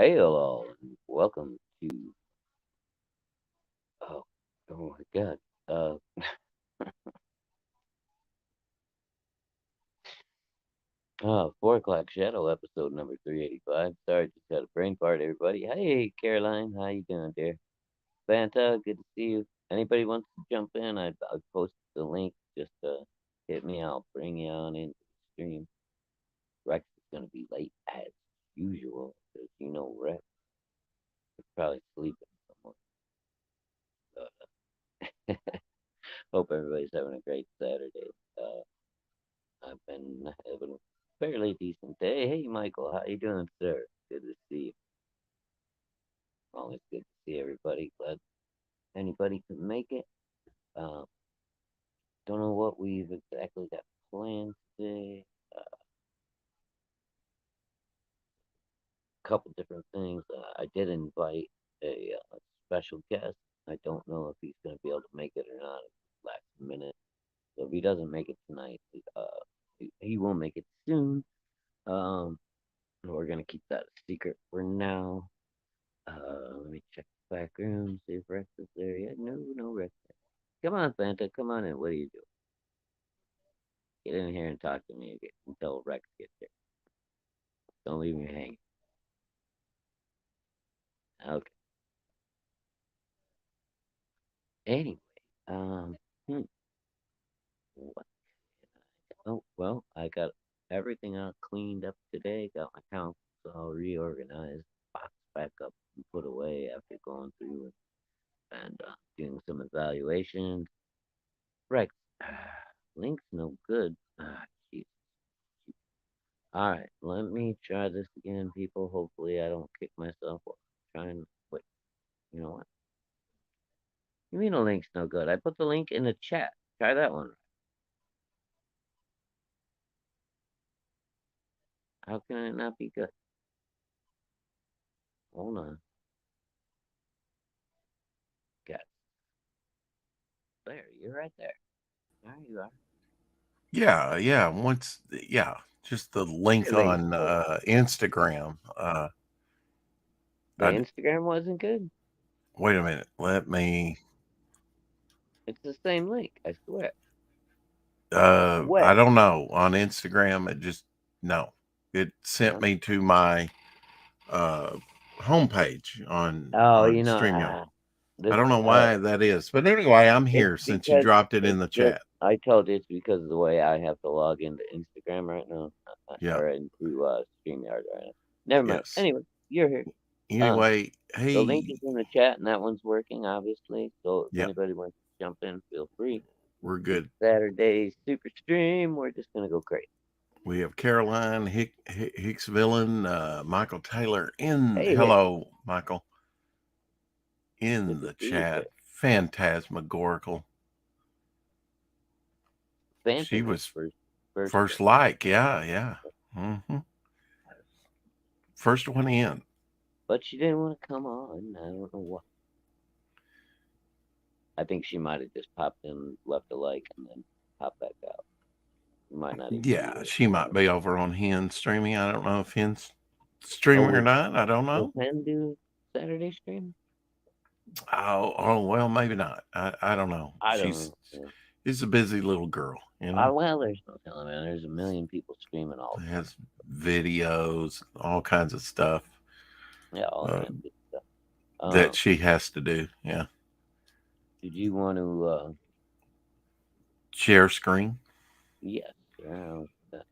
Hello and welcome to oh, oh my god. Uh 4 o'clock shadow episode number 385. Sorry, just had a brain fart, everybody. Hey Caroline, how you doing, dear? Fanta, good to see you. Anybody wants to jump in? I posted the link. Just hit me. I'll bring you on into the stream. Rex is gonna be late as usual, because Rex is probably sleeping somewhere. Hope everybody's having a great Saturday. Uh, I've been having a fairly decent day. Hey, Michael, how you doing, sir? Good to see you. Always good to see everybody. Glad anybody could make it. Um, don't know what we've exactly got planned today. A couple different things. I did invite a special guest. I don't know if he's going to be able to make it or not at the last minute. So if he doesn't make it tonight, he will make it soon. Um, we're gonna keep that a secret for now. Let me check the back room, see if Rex is there yet. No, no Rex. Come on, Fanta, come on in. What are you doing? Get in here and talk to me again until Rex gets here. Don't leave me hanging. Okay. Anyway, um, hmm, what? Oh, well, I got everything out cleaned up today. Got my accounts all reorganized, boxed back up and put away after going through and doing some evaluations. Rex, link's no good. Jeez. All right, let me try this again, people. Hopefully, I don't kick myself while trying. Wait, you know what? You mean the link's no good? I put the link in the chat. Try that one. How can it not be good? Hold on. Got it. There, you're right there. There you are. Yeah. Just the link Your link's on good. Instagram. The Instagram wasn't good. Wait a minute. Let me. It's the same link. I swear. I Swear. don't know. On Instagram, it just no. It sent No. me to my uh, homepage Oh, on Streamyard. I this. don't know why that is, but anyway, I'm It's here since you because dropped it in it's the just chat. I told you it's because of the way I have to log into Instagram right now, Yeah. or into StreamYard right now. Never mind. Yes. Anyway, you're here. Um, Anyway, the link is hey. in the chat, and that one's working, obviously. So if Yep. anybody wants to jump in, feel free. We're It's good. Saturday super stream. We're just gonna go crazy. We have Caroline Hicks Villain, Michael Taylor in. Hey, Hick, Hello, Michael, good in to the see you, sir. chat. Phantasmagorical. Fanta She was was first first like. Yeah. hmm First one in. but she didn't want to come on. I don't know why. I think she might have just popped in, left a like, and then popped back out. You might not even be Yeah, here, to she be might honest. be over on Hen streaming. I don't know if Hen's Oh, streaming or not. I don't will know. Penn do Saturday stream? Oh, well, maybe not. I don't know. I don't know. Yeah. She's a busy little girl, you know. Well, there's no telling, man. There's a million people streaming all the time. Has videos, all kinds of stuff Yeah, all uh, kinds of good stuff. that she has to do. Yeah, Did you want to? share screen. Yes, sure.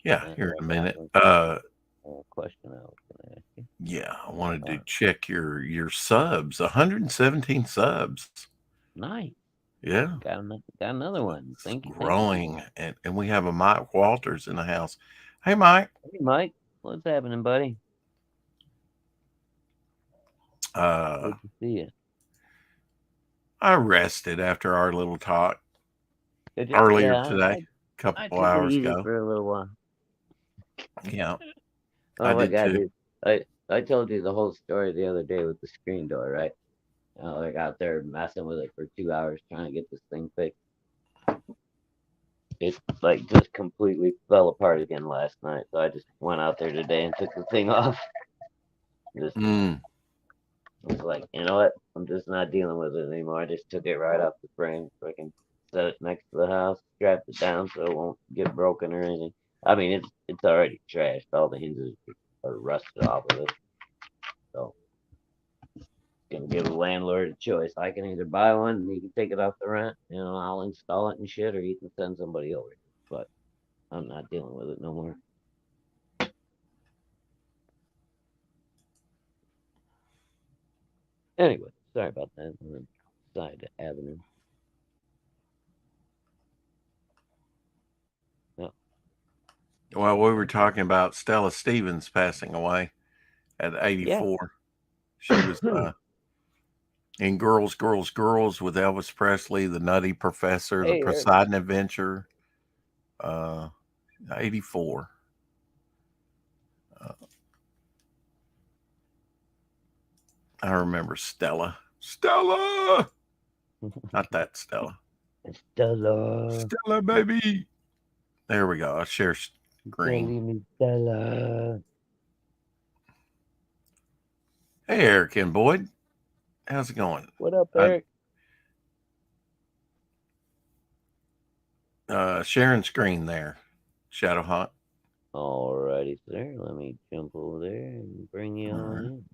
Yeah, Matter here of in a fact, that minute. was a question I was going to ask you. Yeah, I wanted to Uh, check your subs. 117 subs. Nice. Yeah, Got another one. it's Thank you. Thank you. growing, and we have a Mike Walters in the house. Hey, Mike. Hey, Mike. What's happening, buddy? Uh, Good to see you. I rested after our little talk Did you? earlier Yeah, today, a I couple took it hours easy ago. for a little while. Yeah, I Oh my did God, too. dude. I told you the whole story the other day with the screen door, right? Like out there messing with it for 2 hours trying to get this thing fixed. It like just completely fell apart again last night. So I just went out there today and took the thing off. Just Mm. I was like, you know what? I'm just not dealing with it anymore. I just took it right off the frame so I can set it next to the house, strapped it down so it won't get broken or anything. I mean, it's already trashed. All the hinges are rusted off of it. So gonna give the landlord a choice. I can either buy one and he can take it off the rent, I'll install it and shit, or he can send somebody over. But I'm not dealing with it no more. Anyway, sorry about that. On the side avenue. Oh, Well, we were talking about Stella Stevens passing away at yeah. 84. She was in Girls, Girls, Girls with Elvis Presley, The Nutty Professor, The Hey, there we go. Poseidon Adventure. Uh, 84. Uh, I remember Stella. Stella! Not that Stella. Stella. Stella, baby. There we go. I'll share Don't screen. leave me, Stella. Hey, Eric and Boyd. How's it going? What up, I Eric? Sharing screen there. Shadowhawk. Alrighty, sir. Let me jump over there and bring you All on right. in.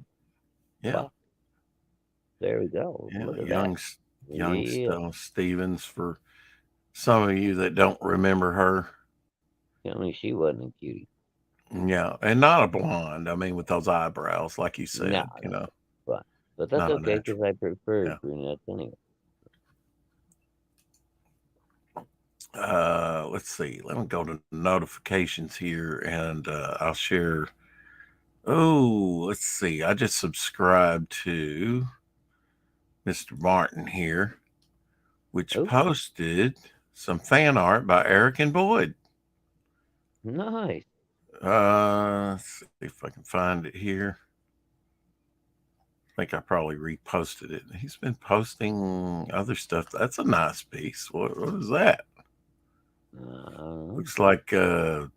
Yeah. Pop. There we go. Yeah. Look at that. Young Yeah. Stella Stevens for some of you that don't remember her. Tell me she wasn't a cutie. Yeah. And not a blonde. I mean, with those eyebrows, like you No, said, no. But that's not a okay natural. because I prefer Yeah. brunettes anyway. Let's see. Let me go to notifications here and I'll share. Oh, let's see. I just subscribed to Mr. Martin here, which Oh, posted some fan art by Eric and Boyd. nice. Let's see if I can find it here. I think I probably reposted it. He's been posting other stuff. That's a nice piece. What is that? Uh, Looks like Bigfoot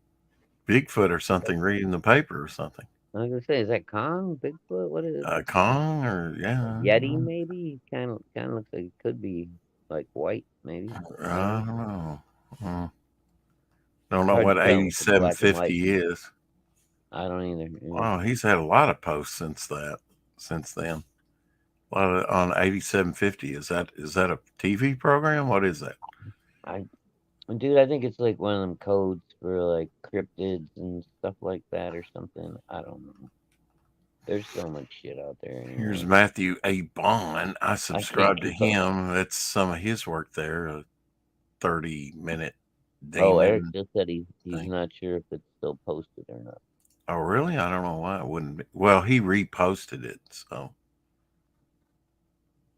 or something reading the paper or something. I was gonna say, is that Kong, Bigfoot? What is it? Kong or A yeah, Yeti? Maybe. Kind of looks like it could be like white. Maybe. I don't I know. don't know. Hmm. Don't know Hard to what tell if it's black and white. 8750 is. I don't either. Yeah. Wow, he's had a lot of posts since then. A lot of on 8750. Is that a TV program? What is that? I, dude, I think it's like one of them codes for like cryptids and stuff like that or something. I don't know. There's so much shit out there Here's anymore. Matthew A. Bond. I I can't subscribed to keep up. him. That's some of his work there. A 30-minute Oh, Eric demon just said he's thing. not sure if it's still posted or not. Oh, really? I don't know why it wouldn't be. Well, he reposted it, so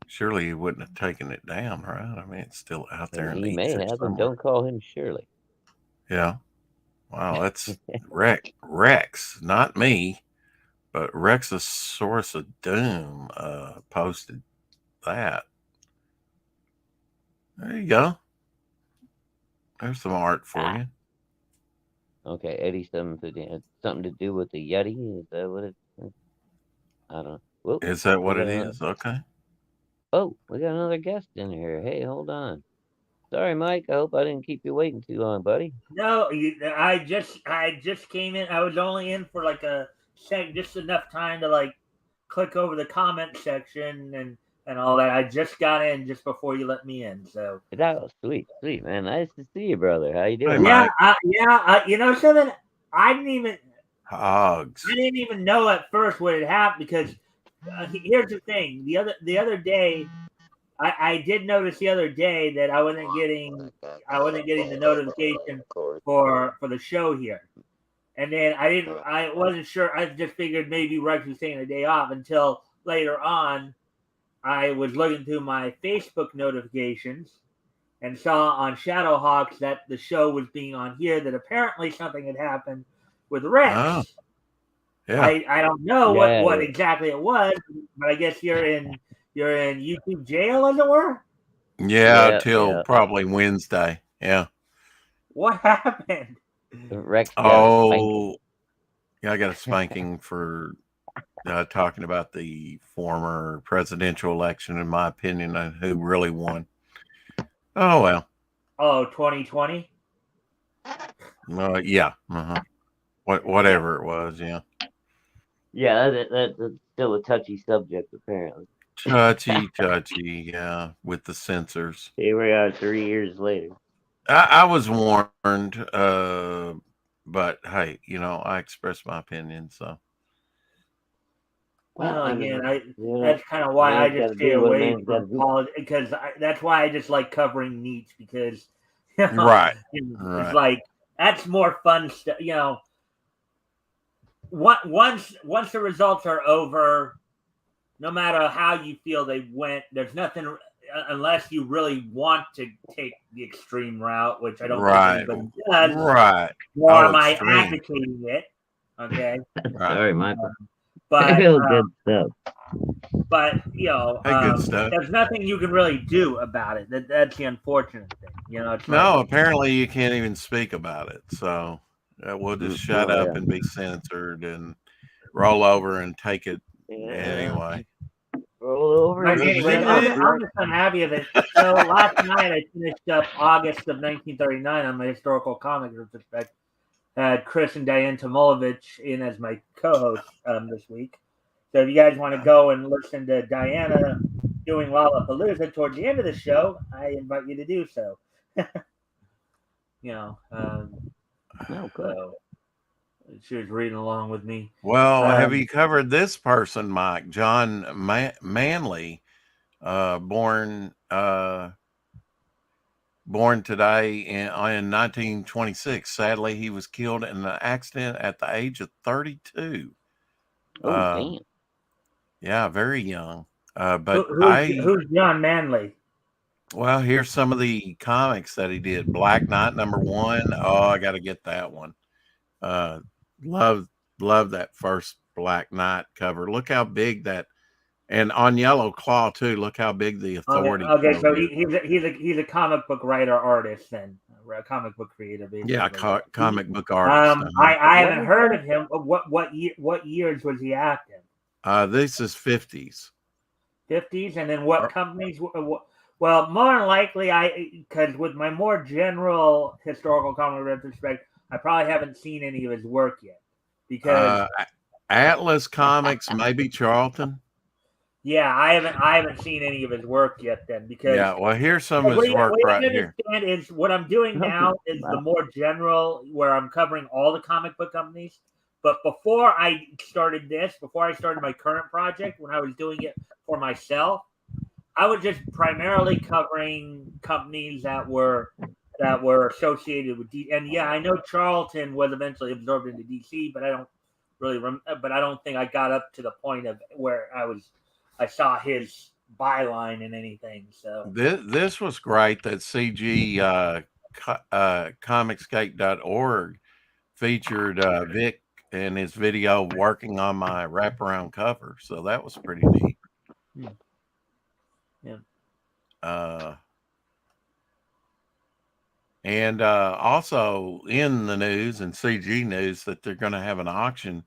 surely he wouldn't have taken it down, right? I mean, it's still out there in the He may ether have, and somewhere. don't call him Shirley. Yeah. Wow, that's Rex, not me, but Rex's Source of Doom posted that. There you go. There's some art for Ah, you. okay, 8750. It's something to do with the Yeti. Is that what it? I don't know. Whoa, Is that we what got it another. is? Okay. Oh, we got another guest in here. Hey, hold on. Sorry, Mike. I hope I didn't keep you waiting too long, buddy. No, I just came in. I was only in for like a sec, just enough time to like click over the comment section and all that. I just got in just before you let me in. So Oh, sweet, sweet, man. Nice to see you, brother. How you Hey, doing? yeah, Mike. you know something. I didn't even I Hogs. didn't even know at first what had happened because here's the thing. The other day, I did notice the other day that I wasn't getting the notification for the show here. And then I wasn't sure. I just figured maybe Rex was taking a day off until later on. I was looking through my Facebook notifications and saw on Shadowhawks that the show was being on here. That apparently something had happened with Oh, Rex. yeah. I don't know what Yeah, what exactly it was, but I guess you're in YouTube jail, as it were. Yeah, yeah, till yeah. probably Wednesday. Yeah. What happened? Rex got a spanking. Oh, yeah, I got a spanking for talking about the former presidential election, in my opinion, and who really won. Oh well, Oh, 2020. yeah, Yeah. whatever it was, yeah. Yeah, that's still a touchy subject, apparently. Touchy, yeah, with the censors. Here we are 3 years later. I was warned, but hey, I expressed my opinion, so Well, Well, I again, mean, that's kind of a why I man's got just to stay do what a away man's got to from do. politics because that's why I just like covering niche because you know, right, it's right, like that's more fun stuff. Once the results are over, no matter how you feel they went, there's nothing unless you really want to take the extreme route, which I don't think right, anybody does. right. Nor Oh, am I extreme, advocating it. Okay, right. Sorry, Michael. but Good stuff. but Hey, good stuff. there's nothing you can really do about it. That's the unfortunate thing. It's like No, apparently you can't even speak about it, so we'll just shut Oh up yeah, and be censored and roll over and take it yeah. anyway. Roll over but and just anyways, shut up, I'm Mike. just unhappy of it. So last night I finished up August of 1939 on my historical comic retrospect. Had Chris and Diane Tomolovich in as my co-hosts this week. So if you guys want to go and listen to Diana doing Lollapalooza towards the end of the show, I invite you to do so. you know, um, No, good. so she was reading along with me. Well, have Um, you covered this person, Mike? John Manley, born born today in 1926. Sadly, he was killed in an accident at the age of 32. Oh Uh, damn. yeah, very young. who, But who's who's John Manley? well, here's some of the comics that he did. Black Knight #1. Oh, I got to get that one. Uh, love, love that first Black Knight cover. Look how big that, and on Yellow Claw too. Look how big the Okay, Authority okay, coat so is. he's a comic book writer artist then, a comic book creator Yeah, basically. comic book artist. I What haven't is heard that? of him. What years was he active? This is 50s. 50s, and then what companies? Well, more than likely, because with my more general historical comic retrospect, I probably haven't seen any of his work yet. Because Uh, Atlas Comics, maybe Charlton. yeah, I haven't seen any of his work yet. Then Yeah, because well, here's some of what his you, work what you have right to here. understand is what I'm doing now is the Wow. more general, where I'm covering all the comic book companies. But before I started this, before I started my current project, when I was doing it for myself, I was just primarily covering companies that were associated with D. And yeah, I know Charlton was eventually absorbed into DC, but I don't really. But I don't think I got up to the point of where I saw his byline in anything. So This was great that CG comicsgate.org featured Vic and his video working on my wraparound cover. So that was pretty neat. yeah. Uh, and also in the news and CG news that they're going to have an auction.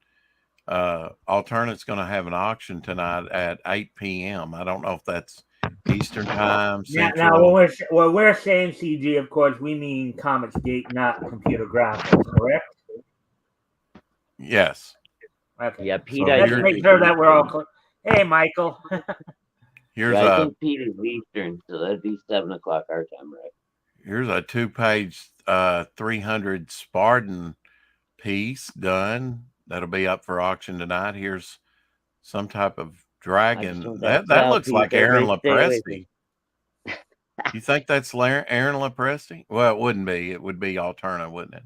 Alternate's going to have an auction tonight at 8 p.m. I don't know if that's Eastern time, Now when Central. we're saying CG, of course, we mean Comics Gate, not computer graphics, correct? Yes. Okay. Yeah, Pete, So I Let's here, think make is sure that we're all Eastern. clear. Hey, Michael. Yeah, here's I a think Pete is Eastern, so that'd be 7 o'clock our time, right? here's a 2-page 300 Spartan piece done. That'll be up for auction tonight. Here's some type of I just dragon. want that That Sal looks piece. like Aaron Everybody stay away from. Lopresti. You think that's Aaron Lopresti? Well, it wouldn't be. It would be Alterna, wouldn't it?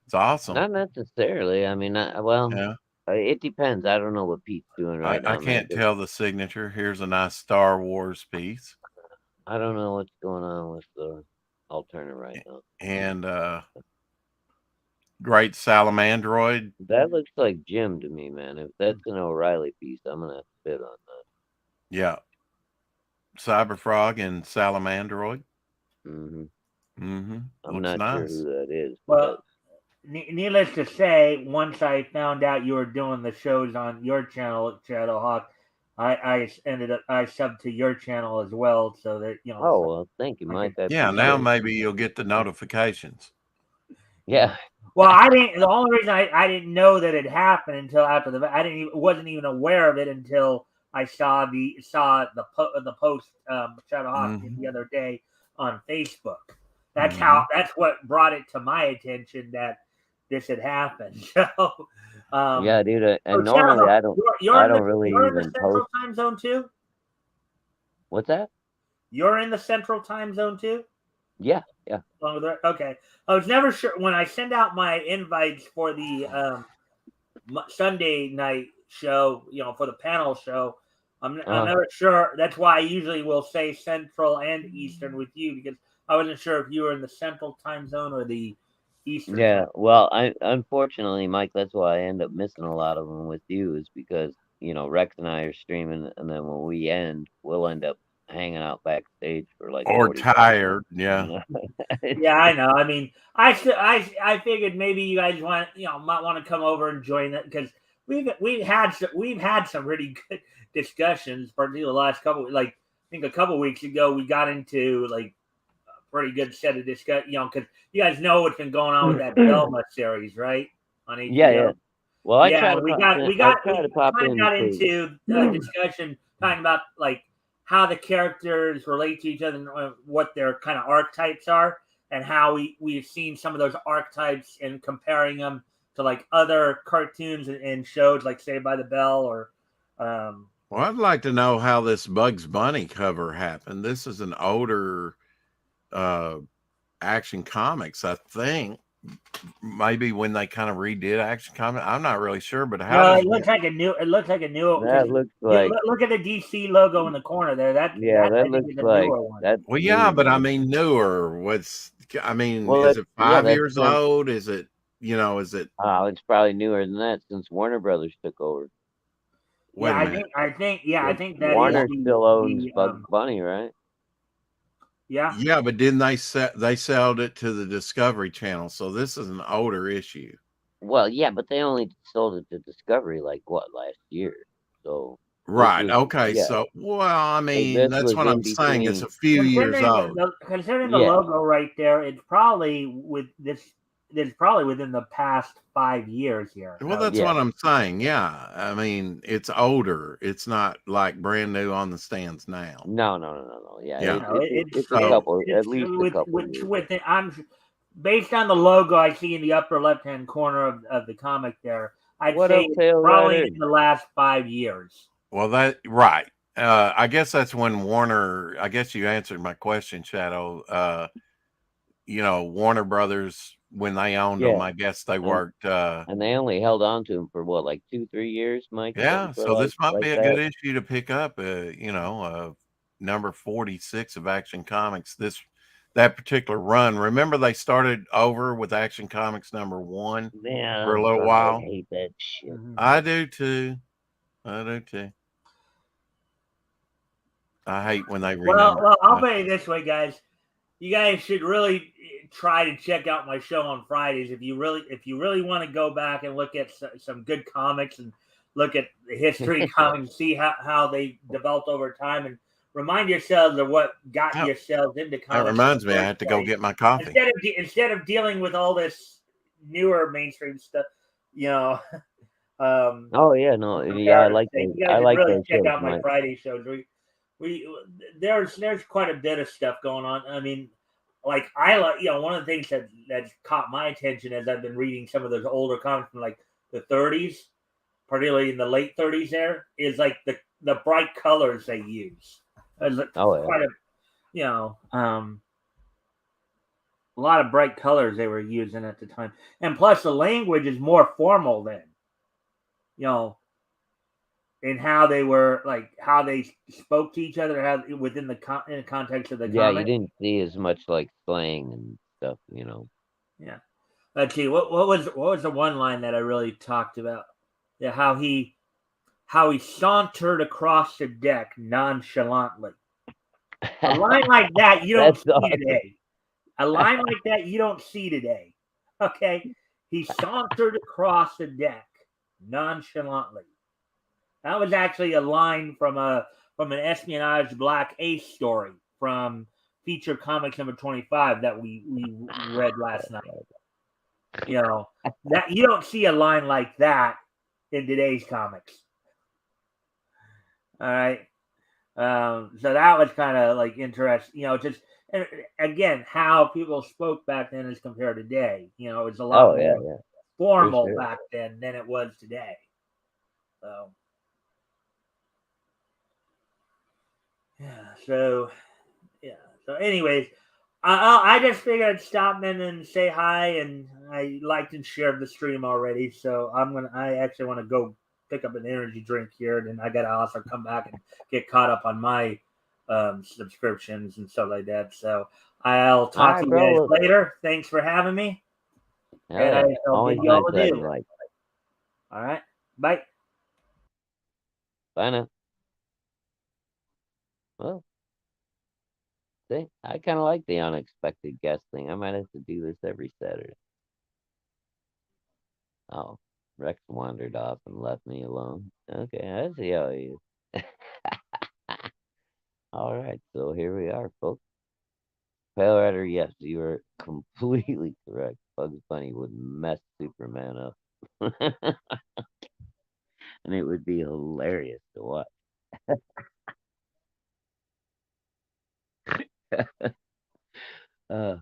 It's awesome. Not necessarily. I mean, well, Yeah. it depends. I don't know what Pete's doing right I now, man. can't 'Cause tell the signature. Here's a nice Star Wars piece. I don't know what's going on with the alternate right now. And great Salamandroid. That looks like Jim to me, man. If that's an O'Reilly piece, I'm gonna have to bid on that. Yeah. Cyberfrog and Salamandroid. Hmm. Mm-hmm. I'm Looks not sure who nice. that is, but Well, that needless to say, once I found out you were doing the shows on your channel, Shadowhawk, I ended up I subbed to your channel as well, so that Oh, so well, thank you, I Mike. can I Yeah, now appreciate it. maybe you'll get the notifications. yeah. Yeah. Well, I didn't. The only reason I didn't know that it happened until after I didn't even wasn't even aware of it until I the post Shadow Hawk did Hmm. the other day on Facebook. Hmm. That's what brought it to my attention that this had happened. Yeah, dude. So And Shadow normally Hawk, I don't really you're in the even post. Central Time Zone too. What's that? You're in the Central Time Zone too. Yeah, yeah. Along with her? Okay. I was never sure when I send out my invites for the Sunday night show, for the panel show. I'm Uh, never sure. That's why I usually will say Central and Eastern with you because I wasn't sure if you were in the Central time zone or the Eastern yeah. time. Well, I unfortunately, Mike, that's why I end up missing a lot of them with you is because Rex and I are streaming, and then when we end, we'll end up hanging out backstage for like Or 45 minutes. tired. Yeah. Yeah, I know. I mean, I figured maybe you guys might want to come over and join it because we've had some really good discussions, particularly the last couple. Like I think a couple weeks ago, we got into like pretty good set of discuss. Because you guys know what's been going on with that Velma series, right? On Yeah, yeah. HBO. Well, I try Yeah, to pop in. I try we to pop kind of in got for. into a discussion talking about like how the characters relate to each other and what their kind of archetypes are, and how we've seen some of those archetypes and comparing them to like other cartoons and shows like Saved by the Bell or um, Well, I'd like to know how this Bugs Bunny cover happened. This is an older uh, Action Comics, I think. Maybe when they kind of redid Action Comics, I'm not really sure. But how no, does it looks like a new. It looks like a new because That looks you like. look at the DC logo in the corner there. Yeah, That that I think looks is a like newer one. that's Well, yeah, new, but I man. mean, newer. I mean, Well, is it yeah, 5 years old? Is it, is it, it's probably newer than that since Warner Brothers took over. wait a minute. I But think that is Warner still owns the Bugs Bunny, right? yeah. Yeah, but didn't they sold it to the Discovery Channel? So this is an older issue. Well, yeah, but they only sold it to Discovery like what last year. So this Right. was Okay. yeah. So, well, I So mean, this that's was what I'm in saying. It's between. a few years old. Considering the Yeah. logo right there, it's probably with this. It's probably within the past 5 years here. Well, I would that's Yeah. what I'm saying. Yeah. I mean, it's older. It's not like brand new on the stands now. No. Yeah, you Yeah. know it's a So, couple, at least a couple with years. with it, I'm based on the logo I see in the upper left hand corner of the comic there. I'd What say up, it's Tail probably Rider? in the last 5 years. well, right. I guess that's when Warner, I guess you answered my question, Shadow. Warner Brothers, when they owned them, Yeah, I guess they and worked, and they only held on to him for what, like 2, 3 years, Mike, something yeah. for So this might like be a good that. issue to pick up, number 46 of Action Comics. That particular run. Remember, they started over with Action Comics number 1 for a Man, little I while. hate that shit. Mhm. I do too. I do too. I hate when they renumber Well, I'll stuff. put it this way, guys. You guys should really try to check out my show on Fridays if you really want to go back and look at some good comics and look at the history of comics, see how they developed over time, and remind yourselves of what got Oh, yourselves into that comics in the reminds me, I first have to go place. get my coffee. Instead of dealing with all this newer mainstream stuff, you know. Um, Oh yeah, no, for yeah, comparative sake, you guys I should like really those check shows, out my Mike. Friday shows. We there's quite a bit of stuff going on. I mean, like I like one of the things that's caught my attention as I've been reading some of those older comics from like the 30s, particularly in the late 30s. There is like the bright colors they use. There's Oh yeah. quite a a lot of bright colors they were using at the time, and plus the language is more formal then. You know, in how they were like how they spoke to each other, how within in the context of the Yeah, you comic. didn't see as much like slang and stuff. Yeah. Let's see. What was the one line that I really talked about? Yeah, how he sauntered across the deck nonchalantly. A line like that you don't That's see awesome. today. A line like that you don't see today. Okay. He sauntered across the deck nonchalantly. That was actually a line from an espionage black ace story from feature comics number 25 that we read last night. You know, that you don't see a line like that in today's comics. All right. So that was kind of like interesting, just and again how people spoke back then as compared to today. It was a lot Oh yeah, more yeah, for formal sure. back then than it was today. So yeah, so yeah, so anyways, I just figured I'd stop in and say hi, and I liked and shared the stream already. So I actually want to go pick up an energy drink here, and I gotta also come back and get caught up on my subscriptions and stuff like that. So I'll All talk right, to you bro. guys Well, later. Thanks for having me, hell and I yeah, shall bid always you nice all having adieu. like. All right, bye. Bye now. Well, see, I kind of like the unexpected guest thing. I might have to do this every Saturday. Oh, Rex wandered off and left me alone. Okay, I see how he is. All right, so here we are, folks. Pale Rider, yes, you are completely correct. Bugs Bunny would mess Superman up. And it would be hilarious to watch. uh,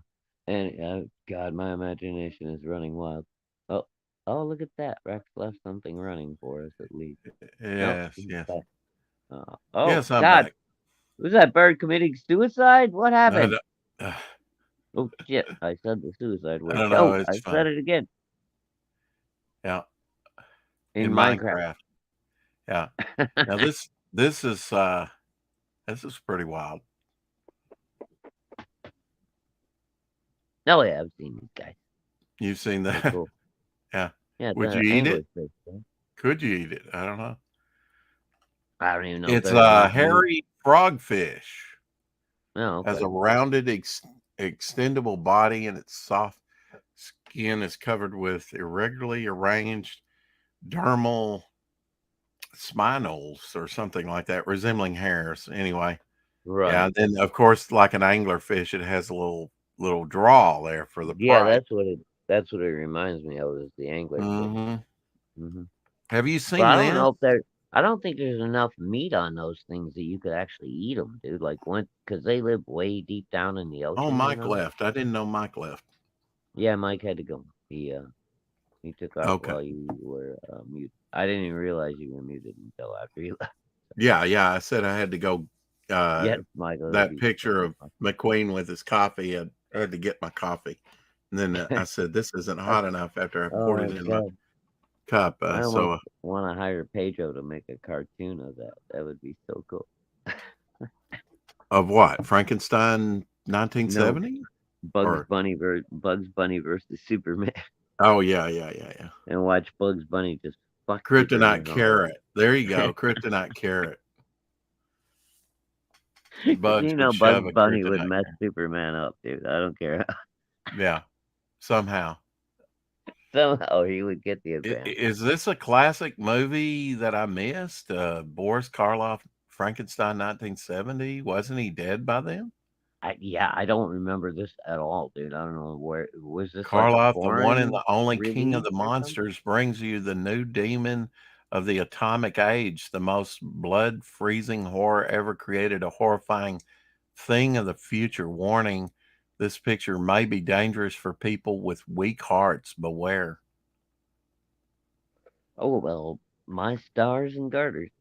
and God, my imagination is running wild. Oh, oh, look at that! Rex left something running for us at least. Nope, Yes, he's yes. back. Oh, Yes, I'm God, back. was that bird committing suicide? What I happened? don't, uh, Oh shit! I said the suicide I word. don't know. Oh, It's I said fine. it again Yeah, in in Minecraft. Minecraft. Yeah. Now this is pretty wild. Oh yeah, I've seen these guys. You've seen They're that? cool. Yeah. Yeah, Would the you eat it? anglerfish. Right? Could you eat it? I don't know. I don't even know if It's there's a enough meat. hairy frogfish. Oh, Has okay. a rounded, extendable body, and its soft skin is covered with irregularly arranged dermal spinals or something like that, resembling hairs. Anyway, yeah. Right. Then, of course, like an anglerfish, it has a little draw there for the Yeah, prey. that's what it reminds me of is the anglerfish. Hmm. Hmm. Have you But seen I don't this? know if there. I don't think there's enough meat on those things that you could actually eat them, dude. Like when, because they live way deep down in the Oh, ocean, Mike left. I didn't know Mike left. Yeah, Mike had to go. He took off Okay. while you were muted. I didn't even realize you were muted until after you left. Yeah, yeah. I said I had to go. Yes, Michael, that'd That be picture so of much. McQueen with his coffee, I had to get my coffee. And then I said, this isn't hot enough after I poured Oh it in my God, cup. I almost So, want to hire Pedro to make a cartoon of that. That would be so cool. of what? Frankenstein No, 1970? Or, Bugs Bunny versus Superman, oh, yeah, yeah, yeah, yeah. and watch Bugs Bunny just fuck Kryptonite Superman all carrot. There you go. Kryptonite carrot. up. Bugs would Bugs shove a Bunny would kryptonite mess carrot. Superman up, dude. I don't care. Yeah, somehow. Somehow he would get the advantage. Is this a classic movie that I missed? Boris Karloff, Frankenstein 1970? Wasn't he dead by then? Yeah, I don't remember this at all, dude. I don't know where was this like a Karloff, the one and foreign the only king of release the or something? monsters, brings you the new demon of the atomic age, the most blood freezing horror ever created, a horrifying thing of the future. Warning, this picture may be dangerous for people with weak hearts. Beware. Oh well, my stars and garters.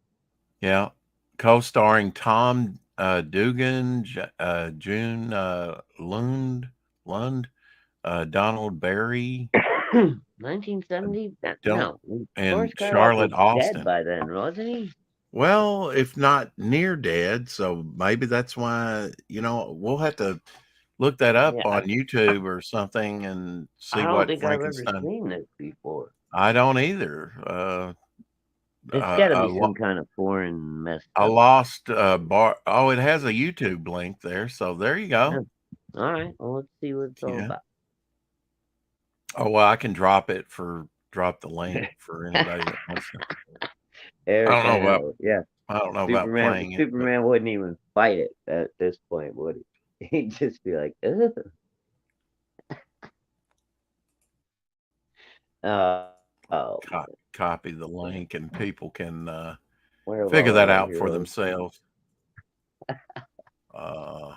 Yeah. Co starring Tom Dugan, June Lund, Donald Berry, 1970? don't, No, and Boris Karloff was Charlotte dead Austin. by then, wasn't he? Well, if not near dead, so maybe that's why, we'll have to look that up Yeah, on YouTube or something and I see don't what think I've ever Frankenstein. seen this before. I don't either. It's got to A, be some kind of foreign messed a up. lost bar. Oh, it has a YouTube link there. So there you Yeah. go. All right, well let's see what it's all Yeah. about. Oh well, I can drop the link for anybody that wants to. I Eric, don't know I about know. Yeah, playing it, but Superman wouldn't even fight it at this point, would he? He'd just be like, ugh. Oh man, copy the link and people can where of figure all that our out for heroes? themselves. Uh,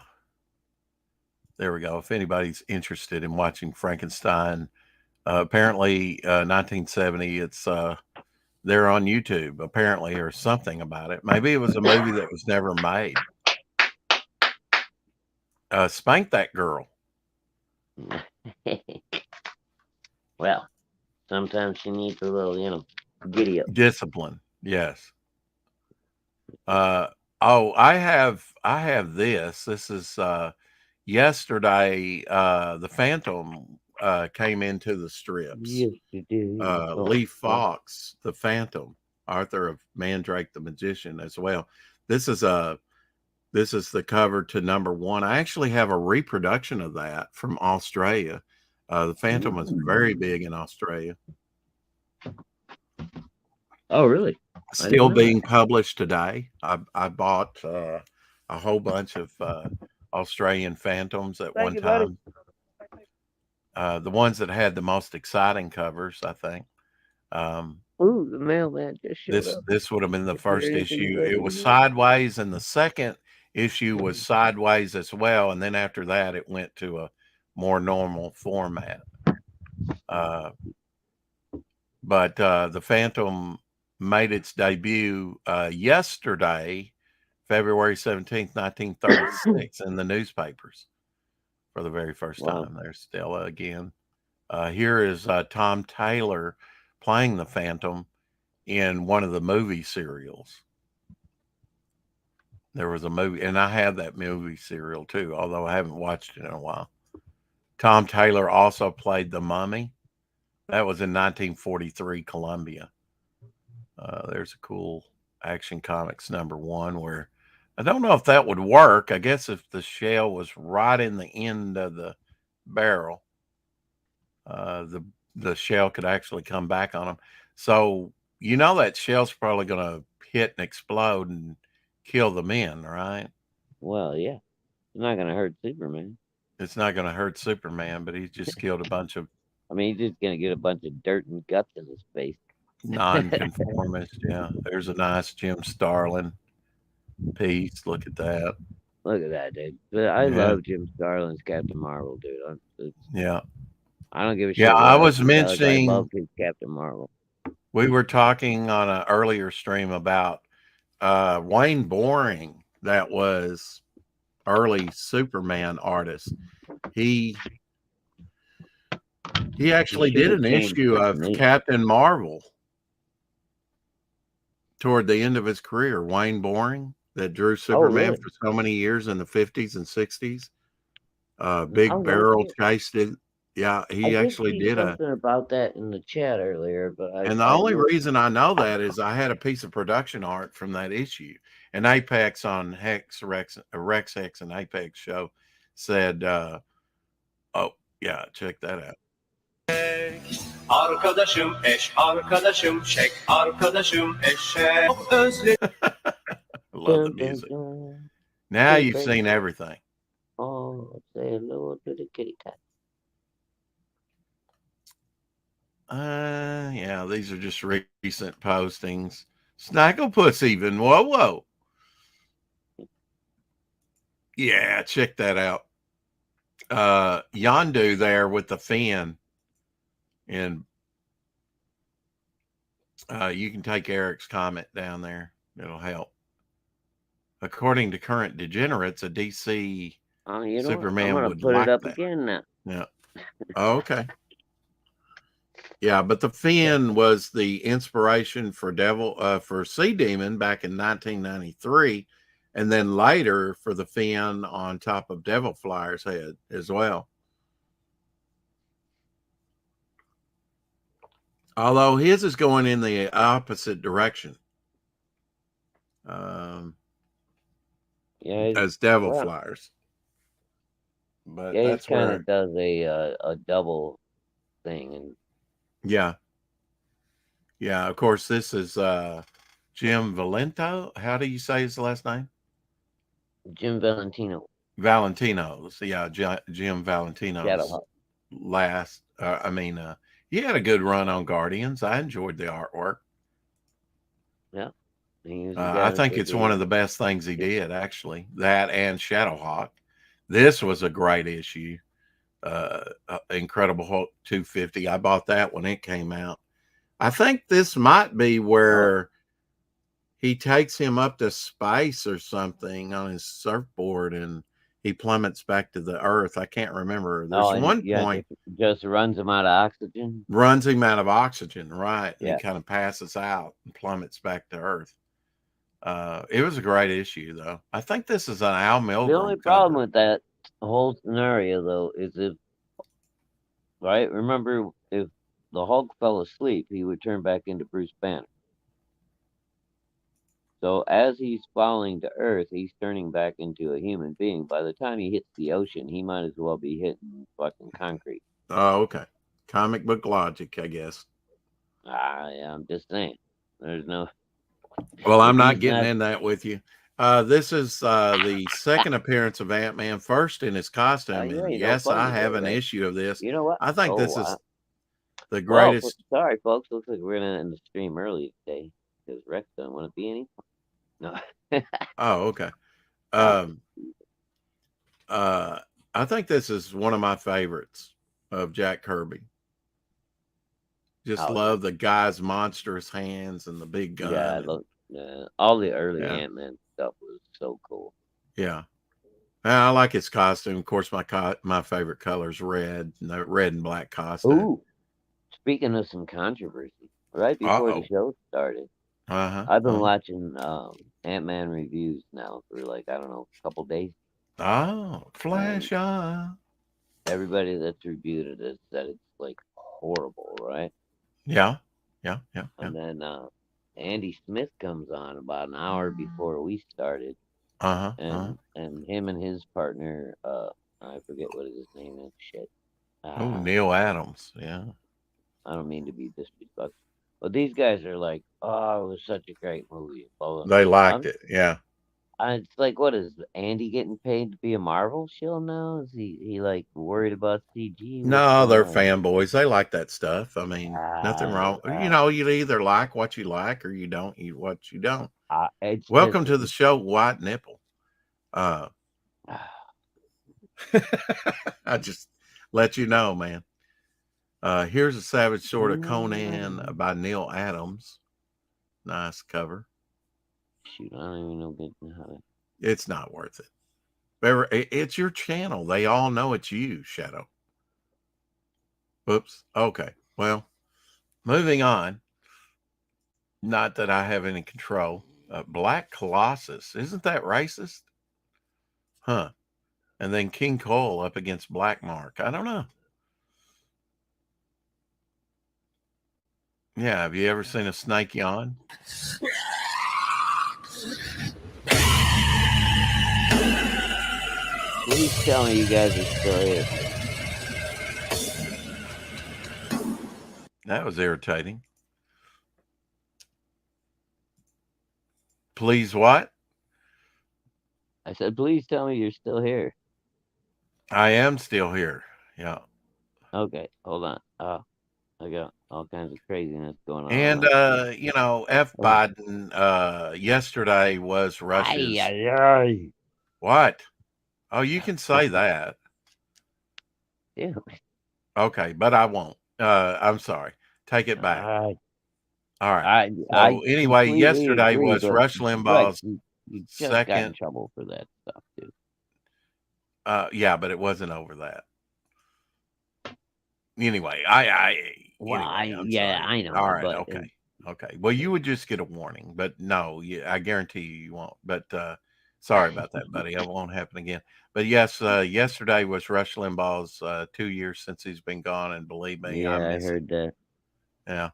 there we go. If anybody's interested in watching Frankenstein, apparently 1970, it's they're on YouTube apparently, or something about it. Maybe it was a movie that was never made. Spank that girl. Well, sometimes she needs a little, giddy up. Discipline. Yes. Uh, oh, I have this. This is yesterday. The Phantom came into the strips. Yesterday. Oh, Lee yeah. Fox, the Phantom, author of Mandrake the Magician, as well. This is a this is the cover to number one. I actually have a reproduction of that from Australia. The Phantom was very Mm. big in Australia. Oh, really? I didn't Still know that. being published today. I bought a whole bunch of Australian Phantoms at Thank one you, buddy. time. The ones that had the most exciting covers, I think. Um, Ooh, the mailman just showed up. this would have been the Is there first anything you'd issue. like It me to was do? sideways, and the second issue was sideways as well. And then after that, it went to a more normal format. Uh, but the Phantom made its debut yesterday, February 17th, 1936, in the newspapers for the very first Wow. time. There's Stella again. Here is Tom Taylor playing the Phantom in one of the movie serials. There was a movie, and I have that movie serial too, although I haven't watched it in a while. Tom Taylor also played the Mummy. That was in 1943 Columbia. There's a cool Action Comics number one where I don't know if that would work. I guess if the shell was right in the end of the barrel, the shell could actually come back on them. So that shell's probably going to hit and explode and kill the men, right? Well, yeah. It's not gonna hurt Superman. It's not going to hurt Superman, but he's just killed a bunch of I mean, he's just gonna get a bunch of dirt and guts in his face. nonconformists. Yeah, there's a nice Jim Starlin piece. Look at that. Look at that, dude. But I Yeah, love Jim Starlin's Captain Marvel, dude. yeah, I don't give a yeah. shit what I else was he does. I love mentioning his Captain Marvel. we were talking on an earlier stream about Wayne Boring. That was early Superman artist. He he He actually should did have an changed issue his of name. Captain Marvel toward the end of his career. Wayne Boring, that drew Oh, Superman really? for so many years in the 50s and 60s. Oh, Big no Barrel shit. chased it. Yeah, I he did actually see did a. something about that in the chat earlier, but And the I only missed. reason I know that is I had a piece of production art from that issue. And Apex on Rex Hex and Apex show said, "Oh yeah, check that out." I love the Dun, dun, music. dun. Now Kitty you've baby. seen everything. Oh, say hello to the kitty cat. Yeah, these are just recent postings. Snagglepuss even. Whoa, whoa. Yeah, check that out. Yondu there with the fin, and you can take Eric's comment down there. It'll help. According to current degenerates, a DC Oh, you know what? I'm Superman gonna would put it like up that. again now. Yeah. Oh, okay. Yeah, but the fin was the inspiration for Sea Demon back in 1993, and then later for the fin on top of Devil Flyer's head as well. Although his is going in the opposite direction um, Yeah, as Devil well, Flyers, but yeah, he that's kind of where does a double. thing. And Yeah. Yeah. Of course, this is Jim Valento. How do you say his last name? Jim Valentino, Valentino's. Yeah, Jim Valentino's Shadowhawk. last. He had a good run on Guardians. I enjoyed the artwork. Yeah, he was the guy I that think did it's one of the the best things he it, did, actually. That and Shadowhawk. This was a great issue. Incredible Hulk 250. I bought that when it came out. I think this might be oh where he takes him up to space or something on his surfboard and he plummets back to the earth. I can't remember. oh, There's and one yeah, point just runs him out of oxygen. runs him out of oxygen, right? And he Yeah. kind of passes out and plummets back to earth. It was a great issue, though. I think this is an Al The Milgrom only problem cover. with that whole scenario, though, is if right. Remember, if the Hulk fell asleep, he would turn back into Bruce Banner. So as he's falling to Earth, he's turning back into a human being. By the time he hits the ocean, he might as well be hitting fucking concrete. Oh, okay. Comic book logic, I guess. Yeah, I'm just saying. There's no Well, if I'm not he's getting not. in that with you. This is the second appearance of Ant Man, first in his costume. You And ain't no yes, fun I today, have an right? issue of this. You know what? I think Oh, this is the well, greatest. sorry, folks. Looks like we're gonna end the stream early today because Rex doesn't want to be any. No, Oh, okay. I'm Um, uh, I think this is one of my favorites of Jack Kirby. Just oh yeah, love the guy's monstrous hands and the big yeah. gun. And All the early yeah, Ant-Man stuff was so cool. yeah. I like his costume. Of course, my favorite color is red, the red and black costume. Ooh, speaking of some controversy, right Uh before the oh. show started, Uh huh. I've been watching Ant-Man reviews now for like I don't know, a couple days, Oh, and flash on. everybody that's reviewed it has said it's like horrible, right? Yeah, yeah, yeah, yeah. And then Andy Smith comes on about an hour before we started, Uh huh. Uh huh. and him and his partner, I forget what his name is. Shit. Oh, Uh, Neil Adams. Yeah. I don't mean to be disrespectful, but these guys are like, "Oh, it was such a great movie." Blah, blah. They liked I'm, it. Yeah. it's like, what is Andy getting paid to be a Marvel shill now? Is he like worried about CG? What's No, going they're on? fanboys. They like that stuff. I mean, nothing Ah, wrong. ah, You either like what you like or you don't eat what you don't. it's just, Welcome to the show, White Nipple. Uh, I just let you know, man. Here's a Savage Sword of Conan by Neil Adams. Nice cover. shoot, I don't even know how to. It's not worth it. It's your channel. They all know it's you, Shadow. Whoops. Okay. Well, moving on. Not that I have any control. Black Colossus. Isn't that racist? Huh. And then King Cole up against Black Mark. I don't know. Yeah. Have you ever seen a snake yawn? Please tell me you guys are still here. That was irritating. Please, what? I said, please tell me you're still here. I am still here. Yeah. Okay, hold on. I got all kinds of craziness going on And, my screen. F. Oh, Biden, yesterday was ay, Russia's. ay, ay. What? Oh, you can say that. Dude, Okay, but I won't. I'm sorry. Take it back. I, All right. I So anyway, completely yesterday agree, was but Rush Rex, Limbaugh's you just got in second. trouble for that stuff, dude. Yeah, but it wasn't over that. Anyway, Well, anyway, I'm yeah, sorry. I All know, right, but okay. Okay. Well, you would just get a warning, but no, I guarantee you won't. But sorry about that, buddy. It won't happen again. But yes, yesterday was Rush Limbaugh's 2 years since he's been gone, and believe me, I yeah, I miss him. heard that. Yeah,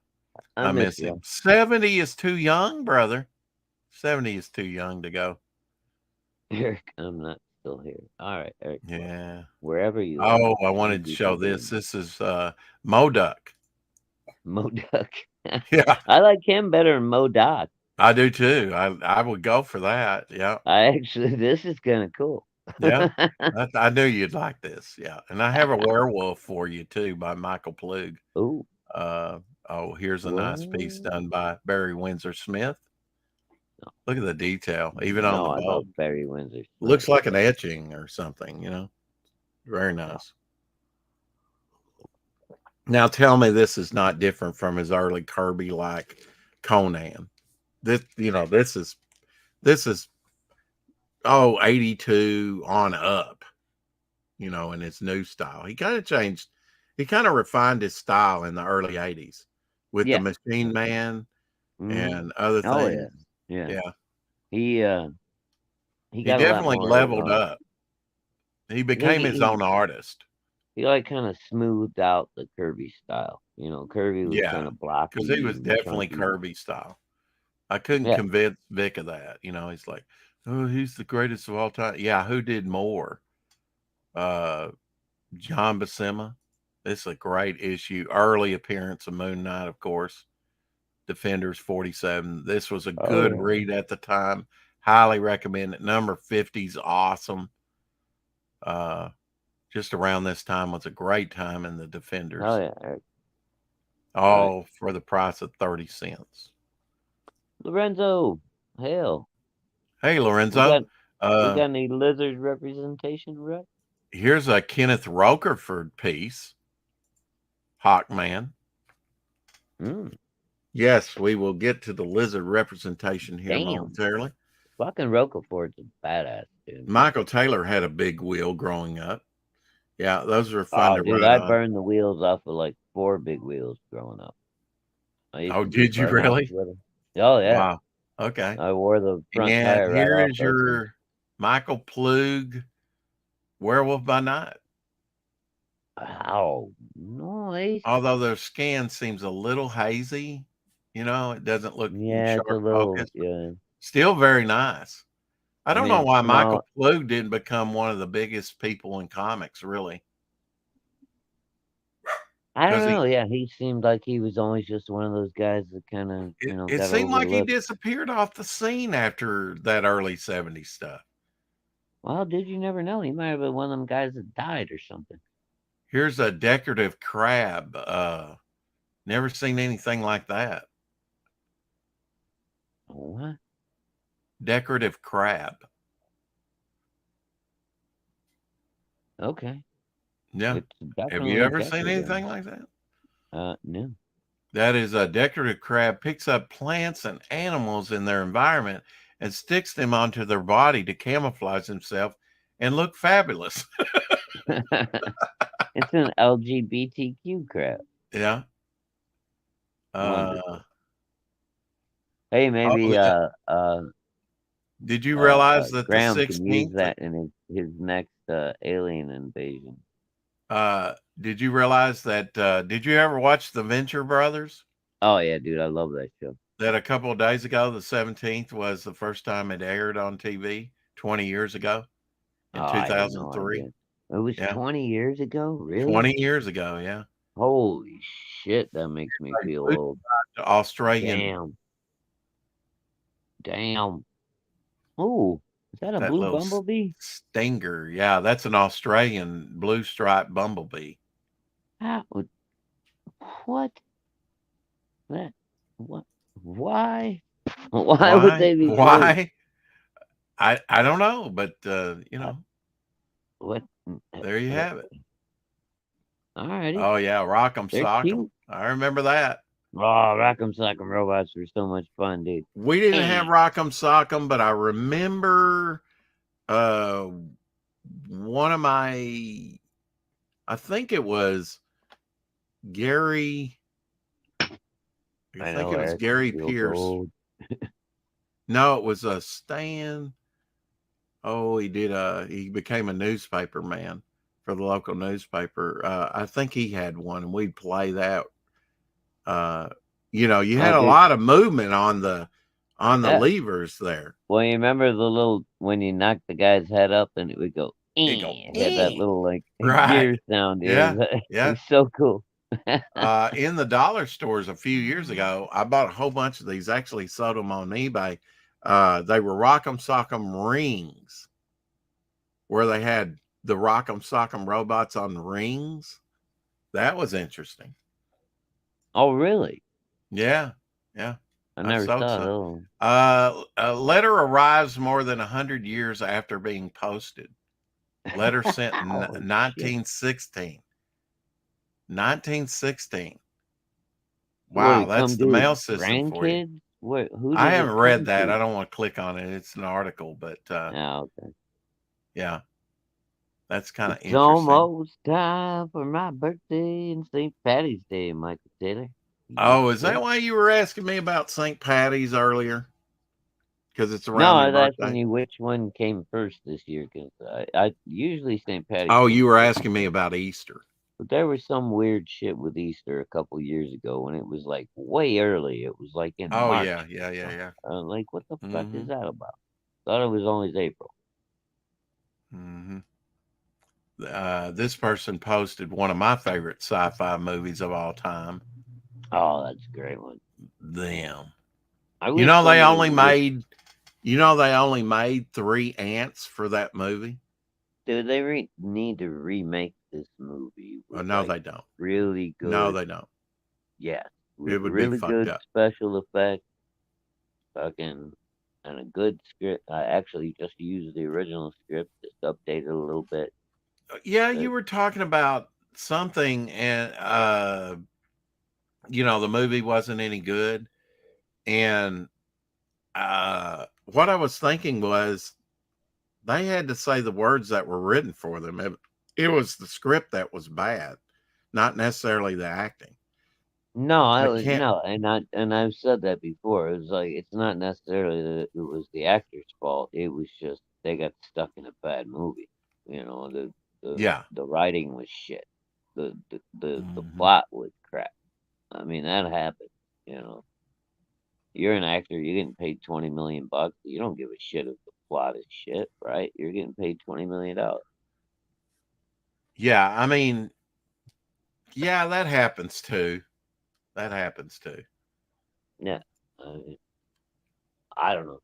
I I miss miss him. you. 70 is too young, brother. 70 is too young to go. Eric, I'm not still here. All right, Eric. Well, Yeah. wherever you are, Oh, I you wanted to keep show on this. doing This is Moduck. Moduck. Yeah, I like him better than Modoc. I do too. I would go for that. Yeah. I actually, this is kind of cool. Yeah. I knew you'd like this. Yeah. And I have a werewolf for you too by Michael Plug. Ooh, Uh, oh, here's a nice piece what? done by Barry Windsor Smith. Look at the detail, even on No, the I bow. love Barry Windsor Smith. Looks like an etching or something. Very Yeah. nice. Now tell me this is not different from his early Kirby like Conan. This is 82 on up, in his new style. He kind of refined his style in the early 80s with the Yeah. Machine Yeah. Man Hmm. and other Oh yeah. things. Yeah. Yeah. He uh he He got a lot definitely more leveled up. He I think became his own artist. he like kind of smoothed out the Kirby style. Kirby was kind Yeah. of Because he blocky was and definitely chunky. Kirby style. I couldn't Yeah. convince Vic of that. He's like, oh, he's the greatest of all time. Yeah, who did more? Uh, John Buscema. This is a great issue. Early appearance of Moon Knight, of course. Defenders 47. This was a Oh good yeah. read at the time. Highly recommend it. Number 50 is awesome. Uh, just around this time was a great time in the Oh Defenders. yeah. Eric. All right. All for the price of 30 cents. Lorenzo. Hell. Hey, We Lorenzo. got we Uh, got any lizard representation, right? here's a Kenneth Rokerford piece, Hawkman. Mm, Yes, we will get to the lizard representation here damn. momentarily. Fucking Rocaford's a badass, dude. Michael Taylor had a big wheel growing up. Yeah, those are fun Oh, to dude, ride I on. burned the wheels off of like 4 big wheels growing up. I used Oh, to do did you burnouts really? with them. Oh yeah, Wow. Okay. I wore the front And tire right here off is those things. your Michael Plug Werewolf by Night. Oh, nice. Although the scan seems a little hazy, it doesn't look in Yeah, it's a sharp little focus, but yeah. still very nice. I I don't know mean, why no, Michael Plug didn't become one of the biggest people in comics, really, I don't because know. Yeah, he seemed like he was always just one of those guys that kind of it got seemed like he overlooked. disappeared off the scene after that early 70s stuff. Well, dude, you never know. He might have been one of them guys that died or something. Here's a decorative crab. Never seen anything like that. What? Decorative crab. Okay, Yeah. it's Have you definitely ever seen decorative. anything like that? No. That is a decorative crab picks up plants and animals in their environment and sticks them onto their body to camouflage himself and look fabulous. It's an LGBTQ crap. Yeah. Uh, Wonderful. Hey, oh, maybe yeah. Did you realize that the Graham can use 16th, that in his next alien invasion. did you realize that, did you ever watch the Venture Brothers? Oh yeah, dude, I love that show. That a couple of days ago, the 17th was the first time it aired on TV 20 years ago in Oh, I had no 2003. idea. It was Yeah. 20 years ago, really? 20 years ago. Yeah. Holy shit, that makes me Like feel blue old. Australian, Damn, damn. Oh, is that a that blue little bumblebee? stinger. Yeah. That's an Australian blue striped bumblebee. How? What? That? What? Why? Why would Why? they be blue? Why? I don't know, but, Uh, what? there you have it. Alrighty, Oh, yeah. Rock 'em, they're sock 'em. cute. I remember that. Oh, Rock'em Sock'em Robots were so much fun, dude. We didn't have Hey. Rock 'em, sock 'em, but I remember uh one of my I think it was Gary I I think know it was Eric Gary feels Pierce. old. No, it was a Stan. Oh, he became a newspaper man for the local newspaper. I think he had one and we'd play that. Uh you Oh, had a dude. lot of movement on the Yeah. levers there. Well, you remember the little when you knock the guy's head up and it would go. It go, It had that little like right. gear sound. Yeah. It Yeah. was so cool. In the dollar stores a few years ago, I bought a whole bunch of these. Actually, sold them on eBay. They were Rock'em Sock'em rings, where they had the Rock'em Sock'em robots on rings. That was interesting. Oh, really? Yeah, yeah. I I've never sold saw some. those. A letter arrives more than 100 years after being posted. Letter sent in Oh shit! 1916. 1916. What Wow, it come that's the to his mail system for you. grandkids? What? Who I did it haven't read come that. I to? don't want to click on it. It's an article, but Oh, okay. yeah, that's kind of It's interesting. almost time for my birthday and St. Patty's Day, Michael Taylor. You Oh, is that prick. why you were asking me about St. Patty's earlier? Because it's No, around I your was asking birthday? you which one came first this year because I usually St. Patty's Oh, came you were first, asking me about Easter. but there was some weird shit with Easter a couple years ago when it was like way early. It was like in Oh, March yeah, yeah, or yeah, something. yeah. Like, what the fuck is Mm-hmm. that about? Thought it was always April. Mm-hmm. This person posted one of my favorite sci-fi movies of all time. Oh, that's a great one. Them. I You wish know they somebody only would. made. You know they only made 3 ants for that movie. Do they need to remake this movie with No, like they don't. really No, good, they don't. yes, with It would be really fucked good up. special effects, fucking, and a good script? I actually just used the original script, just updated a little bit. Yeah, Uh, you were talking about something, and the movie wasn't any good. And what I was thinking was they had to say the words that were written for them. It was the script that was bad, not necessarily the acting. no, I I was can't. no, and I've said that before. It was like it's not necessarily that it was the actor's fault. It was just they got stuck in a bad movie. You know, the Yeah. the writing was shit. The Hmm. plot was crap. I mean, that happened. You know, you're an actor. You're getting paid $20 million. You don't give a shit if the plot is shit, right? You're getting paid $20 million. Yeah. I mean, yeah, that happens too. That happens too. Yeah, I mean, I don't know.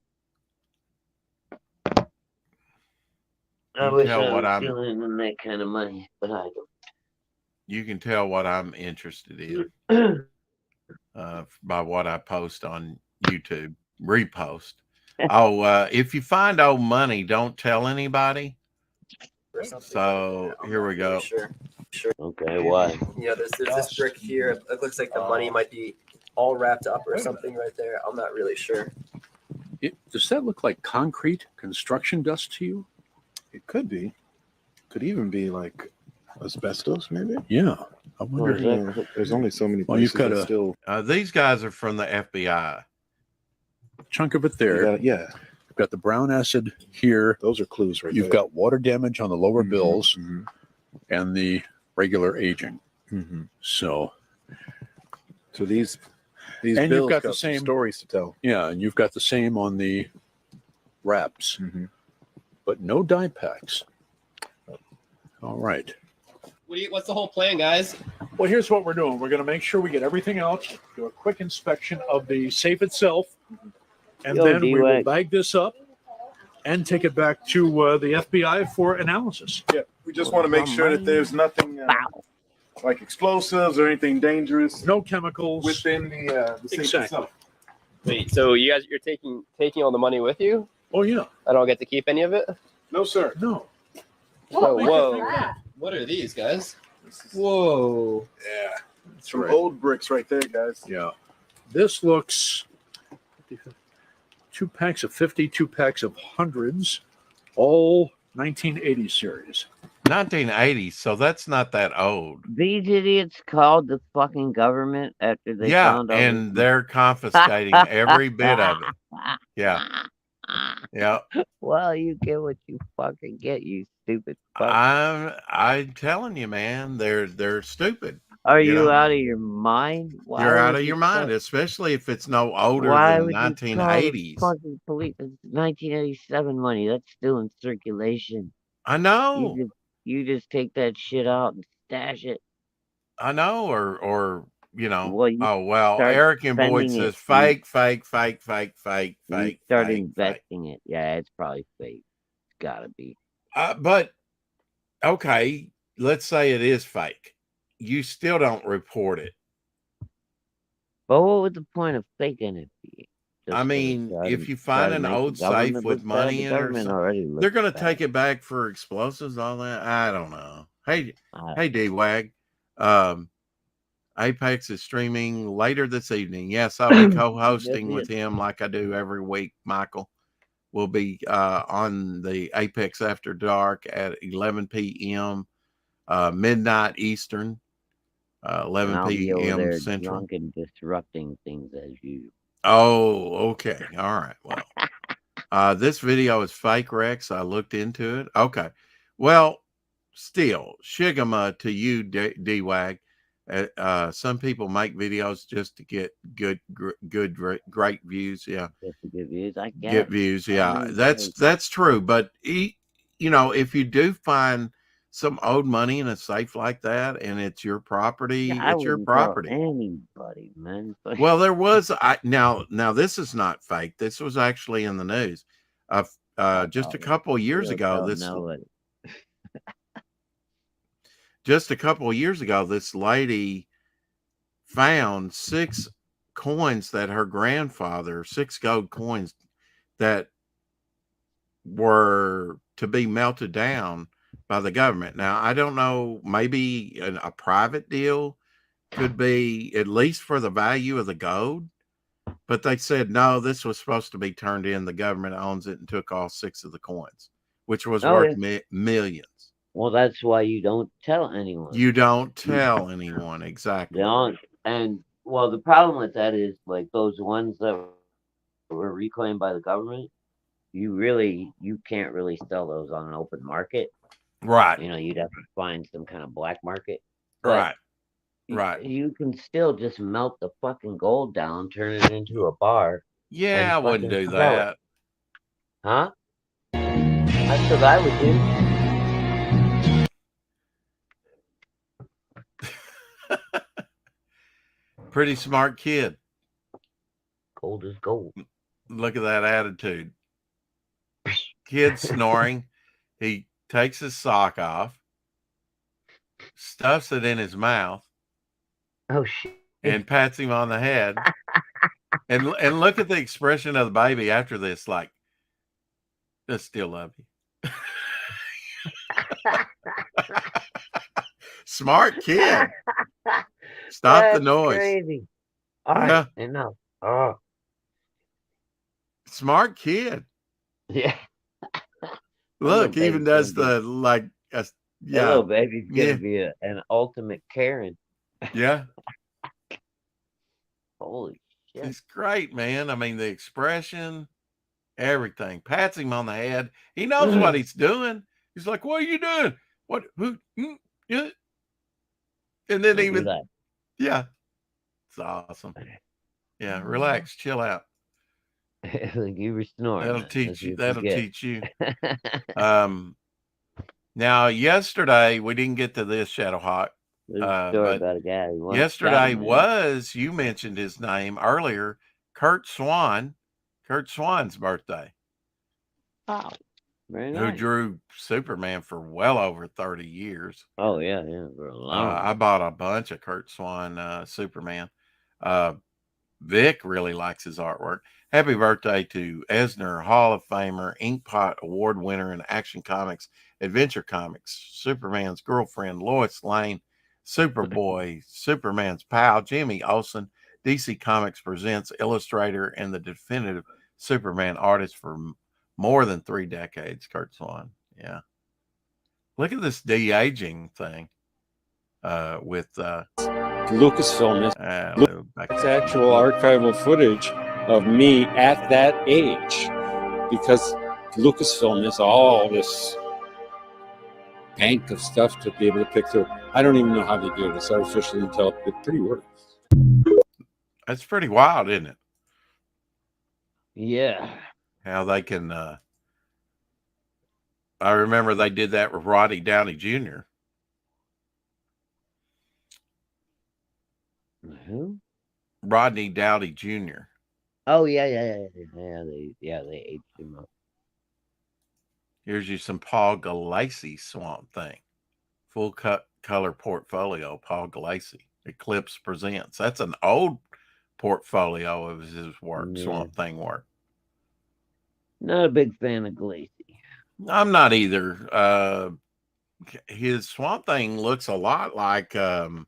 I You can wish tell I what was I'm. stealing in that kind of money, but I You can tell what I'm interested in don't. by what I post on YouTube. Repost. Oh, if you find old money, don't tell anybody. Or something right So there. I'm here not we really go. sure. Okay, why? Yeah, there's this brick here. It looks like the money might be all wrapped up or something right there. I'm not really sure. Does that look like concrete construction dust to you? It could be. Could even be like asbestos, maybe. Yeah, I wonder. What is that? There's only so many Well, places you've got that a still. These guys are from the FBI. chunk of it You there. got, yeah, You've got the brown acid here. those are clues right You've there. got water damage on the lower Mhm, bills mhm, and the regular aging. mhm. So, So these and bills you've got the some same stories to tell. yeah, and you've got the same on the wraps, Mm-hmm. but no dye packs. All right. What's the whole plan, guys? Well, here's what we're doing. We're going to make sure we get everything out, do a quick inspection of the safe itself, and Yo, then we will D-Wax. bag this up and take it back to the FBI for analysis. Yeah, we just want to make sure that there's nothing like explosives or anything dangerous No chemicals. within the safe Exactly. itself. Wait, so you're taking all the money with you? Oh, yeah. I don't get to keep any of it? No, sir. No. Oh, Make it whoa. like that. What are these, guys? Whoa. Yeah, That's some right. old bricks right there, guys. Yeah. This looks 2 packs of 50, 2 packs of hundreds, all 1980 series. 1980s, so that's not that old. These idiots called the fucking government after they Yeah, found all and this. they're confiscating every bit of it. Yeah, yeah. Well, you get what you fucking get, you stupid fuck. I'm telling you, man, they're stupid. Are You you know, out of your mind? you're Why out would of you your mind, call? especially if it's no older Why than would you call the 1980s. fucking police? It's 1987 money. That's still in circulation. I You know, just you just take that shit out and stash it. I know, or Well, you oh well, start Eric and Boyd spending it. says fake, fake, fake, fake, fake, You fake, start fake, fake. investing it. Yeah, it's probably fake. It's gotta be. But okay, let's say it is fake. You still don't report it. But what would the point of faking it be? I Just to mean, if you try find to an make the old safe government with look bad? The money in it or government something, already they're looks going to take bad. it back for explosives, all that. I don't know. Hey, I, hey, D-Wag. Um, Apex is streaming later this evening. Yes, I'll be yes, co-hosting with yes. him like I do every week. Michael will be on the Apex After Dark at 11 p.m. Midnight Eastern, And 11 I'll be over p.m. there Central. drunk and disrupting things as usual. Oh, okay. All right. Well, this video is fake, Rex. I looked into it. Okay. Well, still, Shigama to you, D-Wag. Some people make videos just to get great views. Yeah. Just to get views, I Get guess. views. I Yeah. mean, hey, That's true. But, if you do find some owed money in a safe like that and it's your property, I it's your wouldn't tell property. anybody, man. But Well, there was now this is not fake. This was actually in the news. Just a couple of years you'll ago, tell nobody. this lady found six coins that her grandfather, six gold coins that were to be melted down by the government. Now, I don't know, maybe a private deal could be at least for the value of the gold. But they said, no, this was supposed to be turned in. The government owns it and took all six of the coins, which was Oh worth yeah. millions. Well, that's why you don't tell anyone. You don't You tell anyone exactly. don't. And well, the problem with that is like those ones that were reclaimed by the government. You can't really sell those on an open market. Right, You'd have to find some kind of black market. But right, right. you can still just melt the fucking gold down, turn it into a bar, Yeah, and I wouldn't fucking do sell it. that. Huh? That's what I would do. Pretty smart kid. Gold is gold. Look at that attitude. Kid snoring. He takes his sock off, stuffs it in his mouth, Oh shit. and pats him on the head. And look at the expression of the baby after this, like, I still love you. Smart kid. Stop the noise. Crazy. All right, Yeah. enough. Oh. Smart kid. Yeah. Look, even does the like, That yeah, little baby's yeah, gonna be an ultimate Karen. yeah. Holy shit. It's great, man. I mean, the expression, everything. Pats him on the head. He knows what he's doing. He's like, "What are you doing? What? Who? Yeah." And then Don't do even, that. yeah, it's awesome. Yeah, relax, chill out. Like you were snoring. That'll man. teach you. That's That'll what teach you. Now yesterday we didn't get to this, Shadowhawk. There's a story But about a guy who once yesterday shot a man. was, you mentioned his name earlier, Kurt Swan's birthday. Wow. Very Who nice. drew Superman for well over 30 years. Oh yeah, for a long I bought a bunch of Kurt Swan Superman. Vic really likes his artwork. Happy birthday to Eisner Hall of Famer, Inkpot Award winner in Action Comics, Adventure Comics, Superman's girlfriend, Lois Lane, Superboy, Superman's pal, Jimmy Olsen. DC Comics presents illustrator and the definitive Superman artist for more than 3 decades, Kurt Swan. Yeah. Look at this de-aging thing with Lucasfilm. It's actual archival footage of me at that age, because Lucasfilm is all this bank of stuff to be able to pick through. I don't even know how they do it. It's artificial intelligence. It pretty works. That's pretty wild, isn't it? Yeah. How they can. I remember they did that with Rodney Downey Jr. Who? Rodney Downey Jr. Oh yeah. They aged him up. Here's you some Paul Galassi Swamp Thing. Full color portfolio, Paul Galassi. Eclipse Presents. That's an old portfolio of his work, Yeah. Swamp Thing work. Not a big fan of Galassi. I'm not either. His Swamp Thing looks a lot like Yount.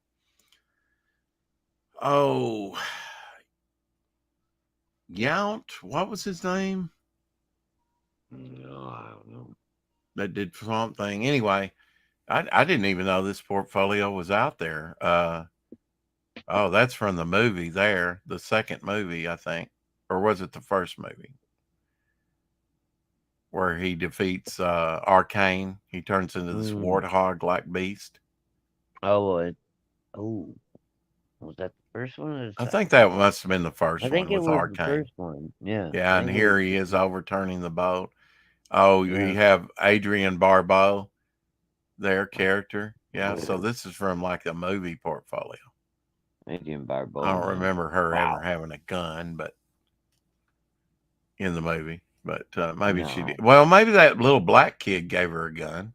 What was his name? No, I don't know. That did Swamp Thing. Anyway, I didn't even know this portfolio was out there. That's from the movie there, the second movie, I think. Or was it the first movie? Where he defeats Arcane. He turns into this warthog-like beast. Was that the first one? Or I think that must have been the first I think one it with was Arcane. the first one. Yeah. Yeah, and here he is overturning the boat. Oh, Yeah. we have Adrienne Barbeau, their character. Yeah, so this is from like a movie portfolio. Adrienne Barbeau. I don't remember her ever having a gun, but in the movie. But maybe she did. Well, maybe that little black kid gave her a gun.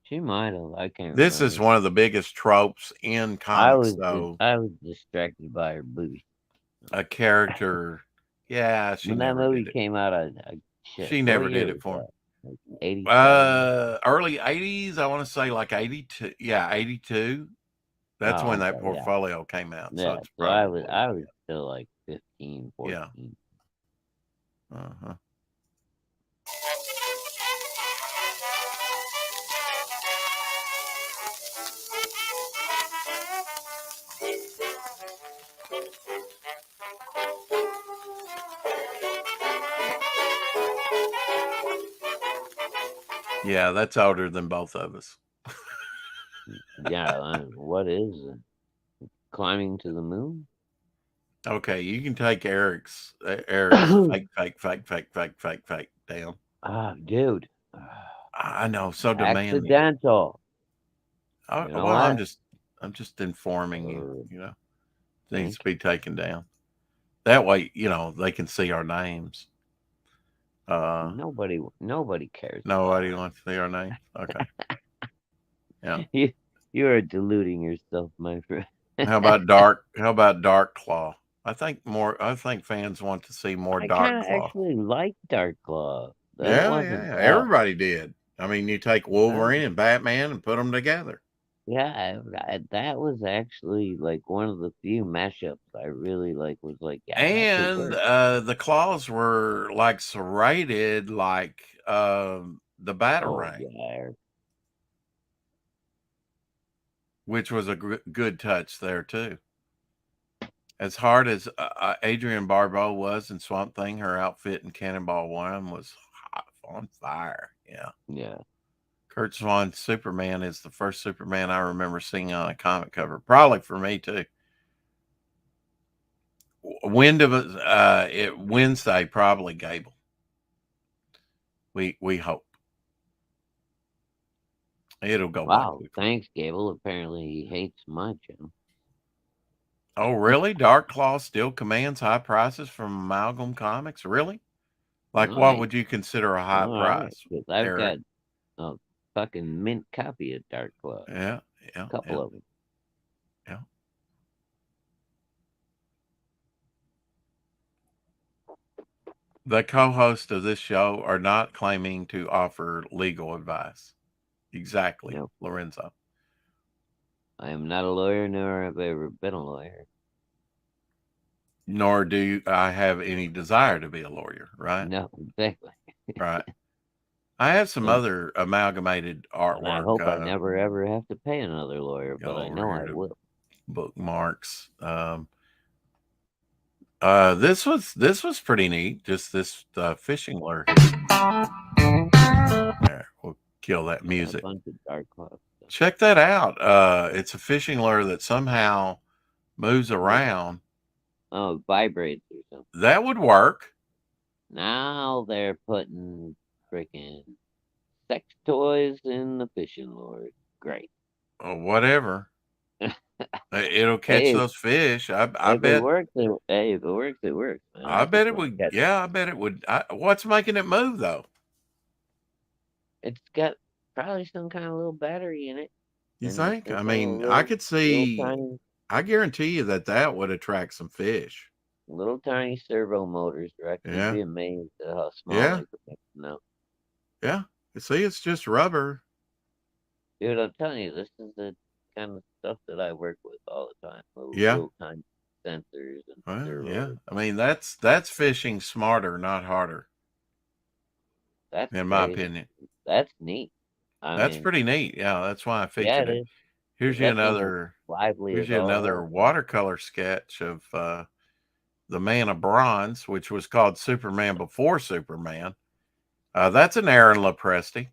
She might have. I can't This remember. is one of the biggest tropes in comics, though. I was distracted by her booty. A character, yeah, she when never that movie did it. came out, She never did it for me. Like 80. Early 80s, I want to say like 82. Yeah, 82. That's when that portfolio came out. Yeah, So, it's so I was still like 15, 14. Yeah. Uh-huh. Yeah, that's older than both of us. Yeah, what is it? Climbing to the moon? Okay, you can take Eric's fake down. Ah, dude. I know, so demanding. Accidental. You know well, I'm just informing you. You know, it needs to be taken down. That way, you know, they can see our names. Nobody cares. Nobody wants to see our names. Okay. Yeah. You are deluding yourself, my friend. How about Dark Claw? I think fans want to see more Dark Claw. I actually like Dark Claw. Yeah. Everybody did. I mean, you take Wolverine and Batman and put them together. Yeah, that was actually like one of the few mashups I really was like. Yeah, and the claws were like serrated, like the Batarang, which was a good touch there too. As hard as Adrienne Barbeau was in Swamp Thing, her outfit in Cannonball 1 was hot, on fire. Yeah. Kurt Swan's Superman is the first Superman I remember seeing on a comic cover. Probably for me too. Wednesday, probably Gable. We hope. It'll go. Wow, thanks, Gable. Apparently he hates my channel. Oh, really? Dark Claw still commands high prices from Amalgam Comics? Really? Like, what would you consider a high price? I've got a fucking mint copy of Dark Claw. Yeah. A couple of them. Yeah. The co-hosts of this show are not claiming to offer legal advice. Exactly, nope. Lorenzo. I am not a lawyer, nor have I ever been a lawyer. Nor do I have any desire to be a lawyer, right? No, exactly. Right. I have some other amalgamated artwork. And I hope I never ever have to pay another lawyer, but I know I will. Bookmarks. This was pretty neat. Just this fishing lure. There, we'll kill that A music. bunch of dark cloud stuff. Check that out. It's a fishing lure that somehow moves around. Oh, it vibrates or something. That would work. Now they're putting freaking sex toys in the fishing lures. Great. Or whatever. It'll catch Hey, those fish. I if it bet. works, if it works, it works. Man. I I bet just it want to would. catch it. Yeah, I bet it would. What's making it move though? It's got probably some kind of little battery in it. You And think? it's I got a mean, I could little see. tiny, I guarantee you that would attract some fish. little tiny servo motors, Rex. You'd Yeah, be amazed at how small yeah, they could make them now. yeah. You see, it's just rubber. Dude, I'm telling you, this is the kind of stuff that I work with all the time. Yeah. Little tiny sensors and Well, yeah. servos. I mean, that's fishing smarter, not harder, That's in my crazy. opinion. That's neat. I That's mean, pretty neat. Yeah, that's why I yeah, featured it it. is. Here's you That thing is another. lively Here's as you all another hell, man. watercolor sketch of the Man of Bronze, which was called Superman before Superman. That's an Aaron Lopresti.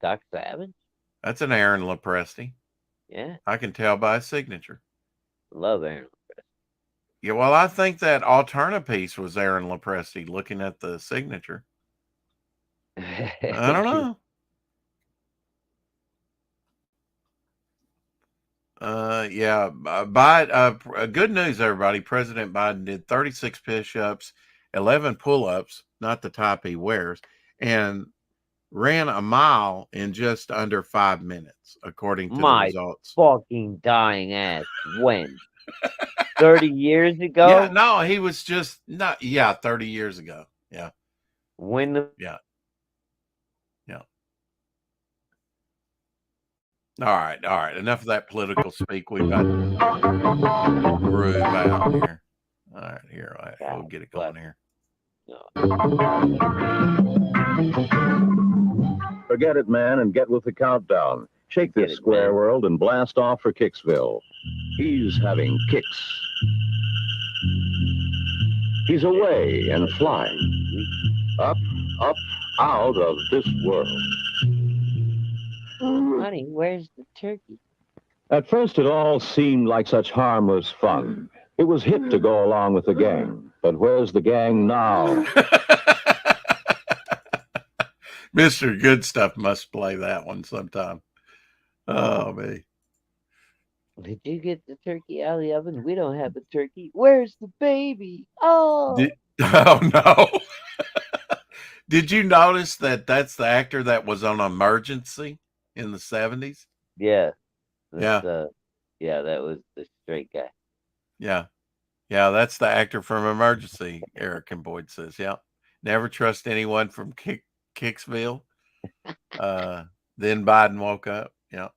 Doc Savage? That's an Aaron Lopresti. Yeah. I can tell by his signature. Love Aaron. Yeah, well, I think that Alterna piece was Aaron Lopresti looking at the signature. I don't know. Yeah, good news, everybody. President Biden did 36 push-ups, 11 pull-ups, not the type he wears, and ran a mile in just under 5 minutes, according to the My results. fucking dying ass. When? 30 years Yeah, ago? no, he was just not. Yeah, 30 years ago. Yeah, When the yeah, yeah. All right. Enough of that political speak. We've got groove out here. All right, here. All right, we'll get it going here. Forget it, man, and get with the countdown. Shake this square world and blast off for Kicksville. He's having kicks. He's away and flying. Up, up, out of this world. Honey, where's the turkey? At first, it all seemed like such harmless fun. It was hip to go along with the gang. But where's the gang now? Mr. Good Stuff must play that one sometime. Oh, me. Did you get the turkey out of the oven? We don't have a turkey. Where's the baby? Oh, Oh no. Did you notice that that's the actor that was on Emergency in the 70s? Yeah. Yeah. Yeah, that was the straight guy. Yeah. Yeah, that's the actor from Emergency, Eric and Boyd says. Yeah. Never trust anyone from Kicksville. Then Biden woke up. Yeah.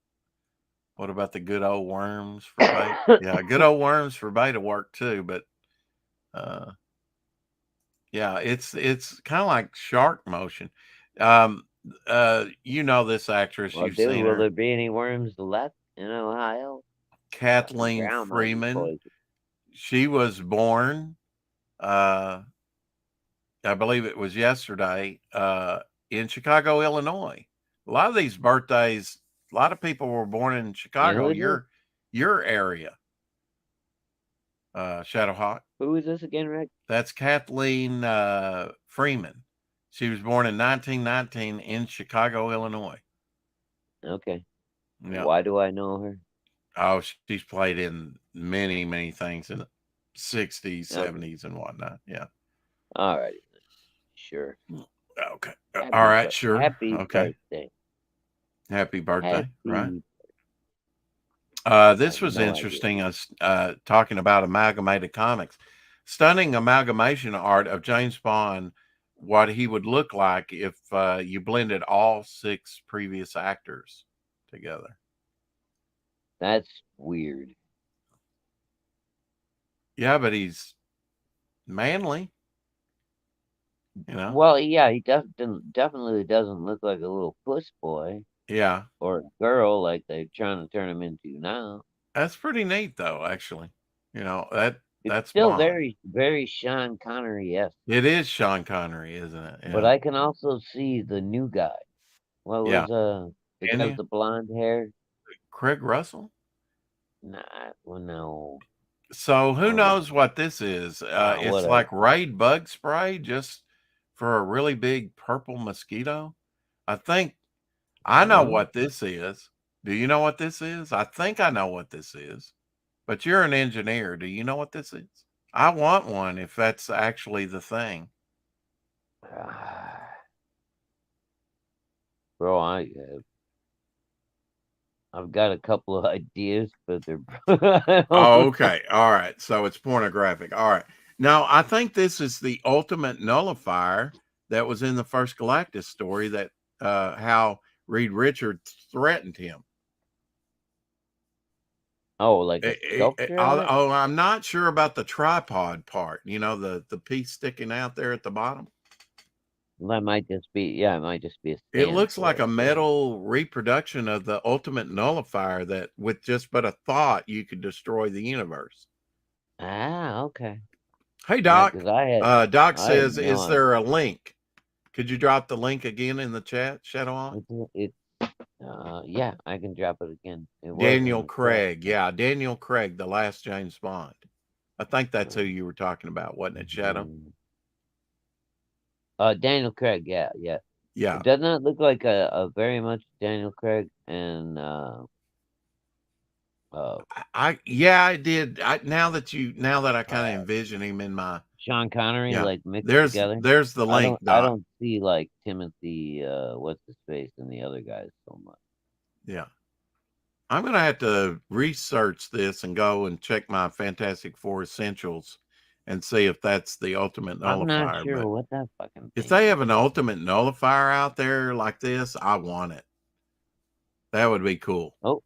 What about the good old worms for bait? Yeah, good old worms for bait will work too, but yeah, it's kind of like shark motion. You know this actress, Well, you've dude, seen will her. there be any worms left in Ohio? Kathleen Freeman. She was born, I believe it was yesterday, in Chicago, Illinois. A lot of these birthdays, a lot of people were born in Chicago, your area. Shadowhawk. Who is this again, Rick? That's Kathleen Freeman. She was born in 1919 in Chicago, Illinois. Okay. Yeah. Why do I know her? Oh, she's played in many, many things in the 60s, 70s, and whatnot. Yeah. All right. Sure. Okay. All right. Sure. Happy okay. birthday. Happy birthday. Happy. Right. This was interesting. Us talking about Amalgamated Comics. Stunning amalgamation art of James Bond, what he would look like if you blended all 6 previous actors together. That's weird. Yeah, but he's manly. You know? Well, yeah, he definitely doesn't look like a little puss boy. Yeah. Or a girl like they're trying to turn him into now. That's pretty neat, though, actually. You know, that's still Bond. very, very Sean Connery-esque. It is Sean Connery, isn't it? Yeah. But I can also see the new guy. What Yeah. was because you? the blonde hair? Craig Russell. Nah, well, no. So who Oh, knows what this is? It's whatever. like Raid bug spray just for a really big purple mosquito. I think I know Huh? what this is. Do you know what this is? I think I know what this is. But you're an engineer. Do you know what this is? I want one if that's actually the thing. Bro, I've got a couple of ideas, but they're. Oh, okay. All right. So it's pornographic. All right. Now, I think this is the ultimate nullifier that was in the first Galactus story that how Reed Richards threatened him. Oh, like a sculpture on it? I'm not sure about the tripod part. You know, the piece sticking out there at the bottom. That might just be, yeah, it might just be a It stand looks for like it. a metal reproduction of the ultimate nullifier that with just but a thought you could destroy the universe. Ah, okay. Hey Yeah, Doc. 'cause I Doc had says, no is there a link? Could you drop the link again in the chat, Shadow? Yeah, I can drop it again. It was in Daniel the chat. Craig. Yeah, Daniel Craig, the last James Bond. I think that's who you were talking about, wasn't it, Shadow? Daniel Craig, yeah. Yeah. Doesn't it look like a very much Daniel Craig and I did. Now that I kind of envision him in my Sean Connery, yeah. like mixed together. There's the link, Doc. I don't see like Timothy what's his face and the other guys so much. Yeah. I'm gonna have to research this and go and check my Fantastic Four Essentials and see if that's the ultimate nullifier. I'm not sure but what that fucking thing if they have an ultimate nullifier out there like this, I want it. That would be cool. Oh,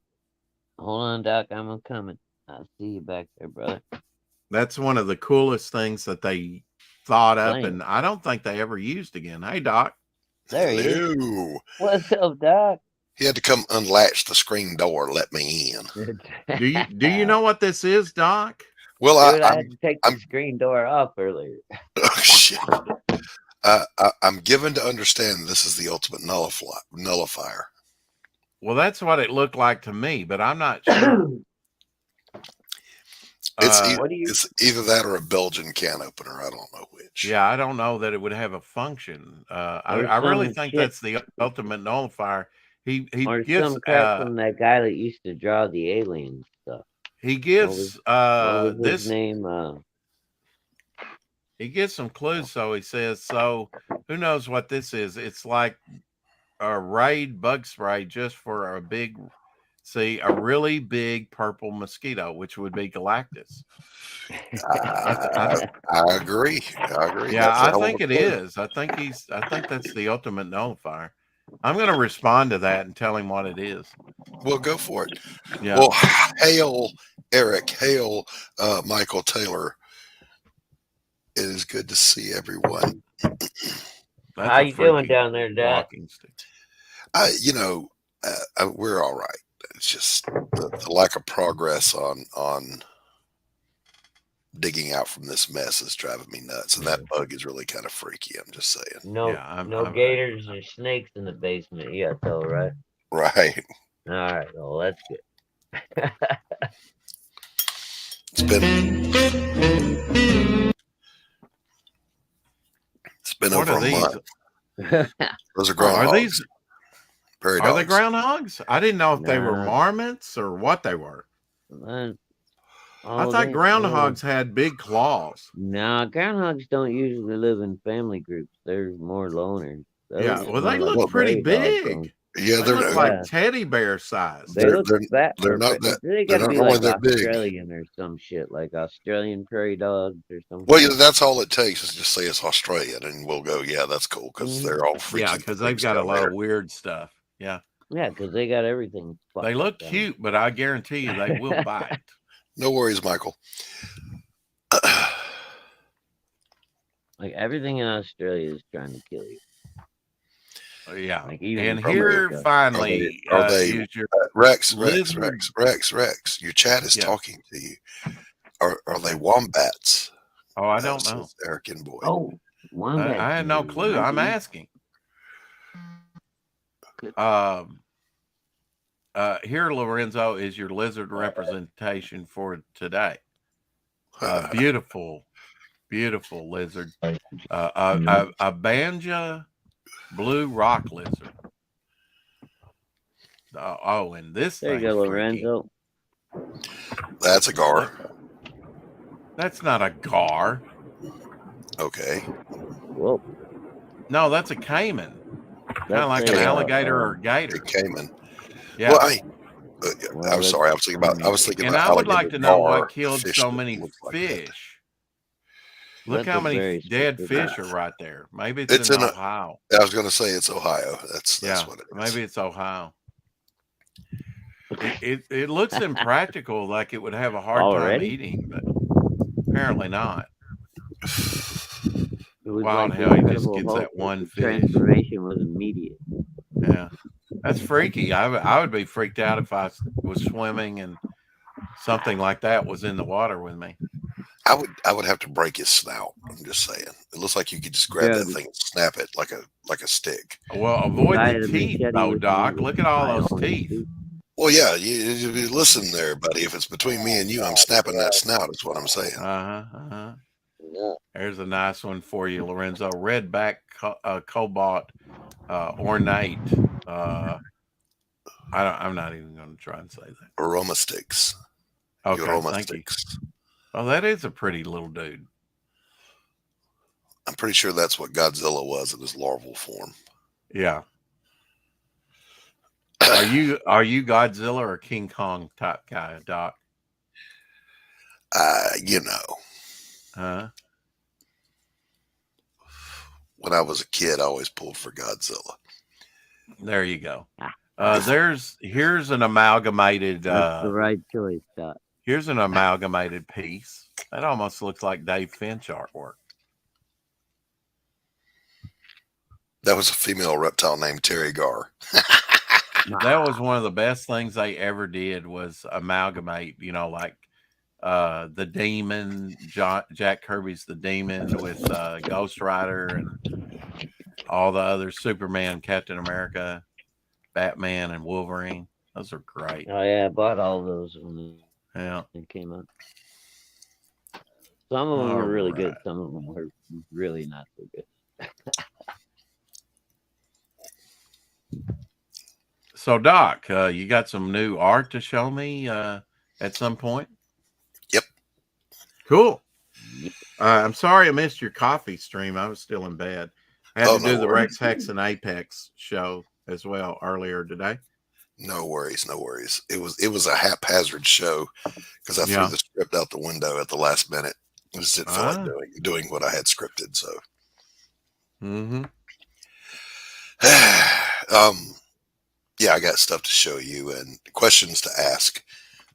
hold on, Doc. I'm coming. I'll see you back there, brother. That's one of the coolest things that they thought up, and I don't think they ever used again. Hey, Doc. There he is. What's up, Doc? He had to come unlatch the screen door and let me in. Do you know what this is, Doc? Well, Dude, I had to take the screen door off earlier. Oh shit! I'm given to understand this is the ultimate nullifier. Well, that's what it looked like to me, but I'm not sure. It's either that or a Belgian can opener. I don't know which. Yeah, I don't know that it would have a function. I really think that's the ultimate nullifier. He or gives some crap from that guy that used to draw the alien stuff. He gives what was his name? He gives some clues. So he says, so who knows what this is? It's like a Raid bug spray just for a really big purple mosquito, which would be Galactus. I agree. Yeah, I think it is. I think that's the ultimate nullifier. I'm going to respond to that and tell him what it is. Well, go for it. Yeah. Well, hail Eric, hail Michael Taylor. It is good to see everyone. How you doing down there, Dad? We're all right. It's just the lack of progress on digging out from this mess is driving me nuts, and that bug is really kind of freaky. I'm just saying. No gators or snakes in the basement yet, though, right? Right. All right. Well, that's good. It's been over a month. Those are groundhogs. Are they groundhogs? I didn't know if they were marmots or what they were. I thought groundhogs had big claws. No, groundhogs don't usually live in family groups. They're more loners. Yeah, well, they look pretty big. Yeah, they look like teddy bear size. They look fat. They're not that. They gotta be like Australian or some shit, like Australian prairie dogs or something. Well, yeah, that's all it takes is just say it's Australian, and we'll go. Yeah, that's cool because they're all freaking. Yeah, because they've got a lot of weird stuff. Yeah. Yeah, because they got everything. They look cute, but I guarantee you they will bite. No worries, Michael. Like everything in Australia is trying to kill you. Yeah, like and here finally, are they Rex? Your chat is talking to you. Are they wombats? Oh, I don't know. Eric and Boyd. Oh, wombats. I had no clue. I'm asking. Here, Lorenzo, is your lizard representation for today. Beautiful, beautiful lizard. A Banja blue rock lizard. And this There you thing's go, freaky. Lorenzo. That's a gar. That's not a gar. Okay. Whoa. No, that's a caiman. Kind of like an alligator or gator. A caiman. Yeah. Well, I'm sorry. I was thinking about. And I would like to know what killed fish so that many look like fish. Look That's how a many very dead specific- fish are right there. Maybe It's in in a- Ohio. I was going to say it's Ohio. That's what it is. Maybe it's Ohio. It looks impractical, like it would have a hard time eating, but apparently not. Wild hell, he just gets that one fish. Transformation was immediate. Yeah, that's freaky. I would be freaked out if I was swimming and something like that was in the water with me. I would have to break his snout. I'm just saying. It looks like you could just grab that thing and snap it like a stick. Well, avoid the teeth, though, Doc. Look at all those teeth. Well, yeah. You listen there, buddy. If it's between me and you, I'm snapping that snout. Is what I'm saying. There's a nice one for you, Lorenzo. Redback cobalt ornate. I'm not even going to try and say that. Aroma sticks. Okay, aroma thank sticks. you. Oh, that is a pretty little dude. I'm pretty sure that's what Godzilla was in his larval form. Yeah. Are you Godzilla or King Kong type guy, Doc? When I was a kid, I always pulled for Godzilla. There you go. Here's an amalgamated. That's the right choice, Doc. Here's an amalgamated piece. That almost looks like Dave Finch artwork. That was a female reptile named Terry Gar. That was one of the best things they ever did was amalgamate, like the Demon, Jack Kirby's The Demon with Ghost Rider and all the other Superman, Captain America, Batman, and Wolverine. Those are great. Oh, yeah, I bought all those when it came out. Some of them were really good. Some of them were really not so good. So, Doc, you got some new art to show me at some point? Yep. Cool. I'm sorry I missed your coffee stream. I was still in bed. I had to do the Rex Hex and Apex show as well earlier today. No worries, no worries. It was a haphazard show because I threw the script out the window at the last minute. I just didn't feel like doing what I had scripted. So, yeah, I got stuff to show you and questions to ask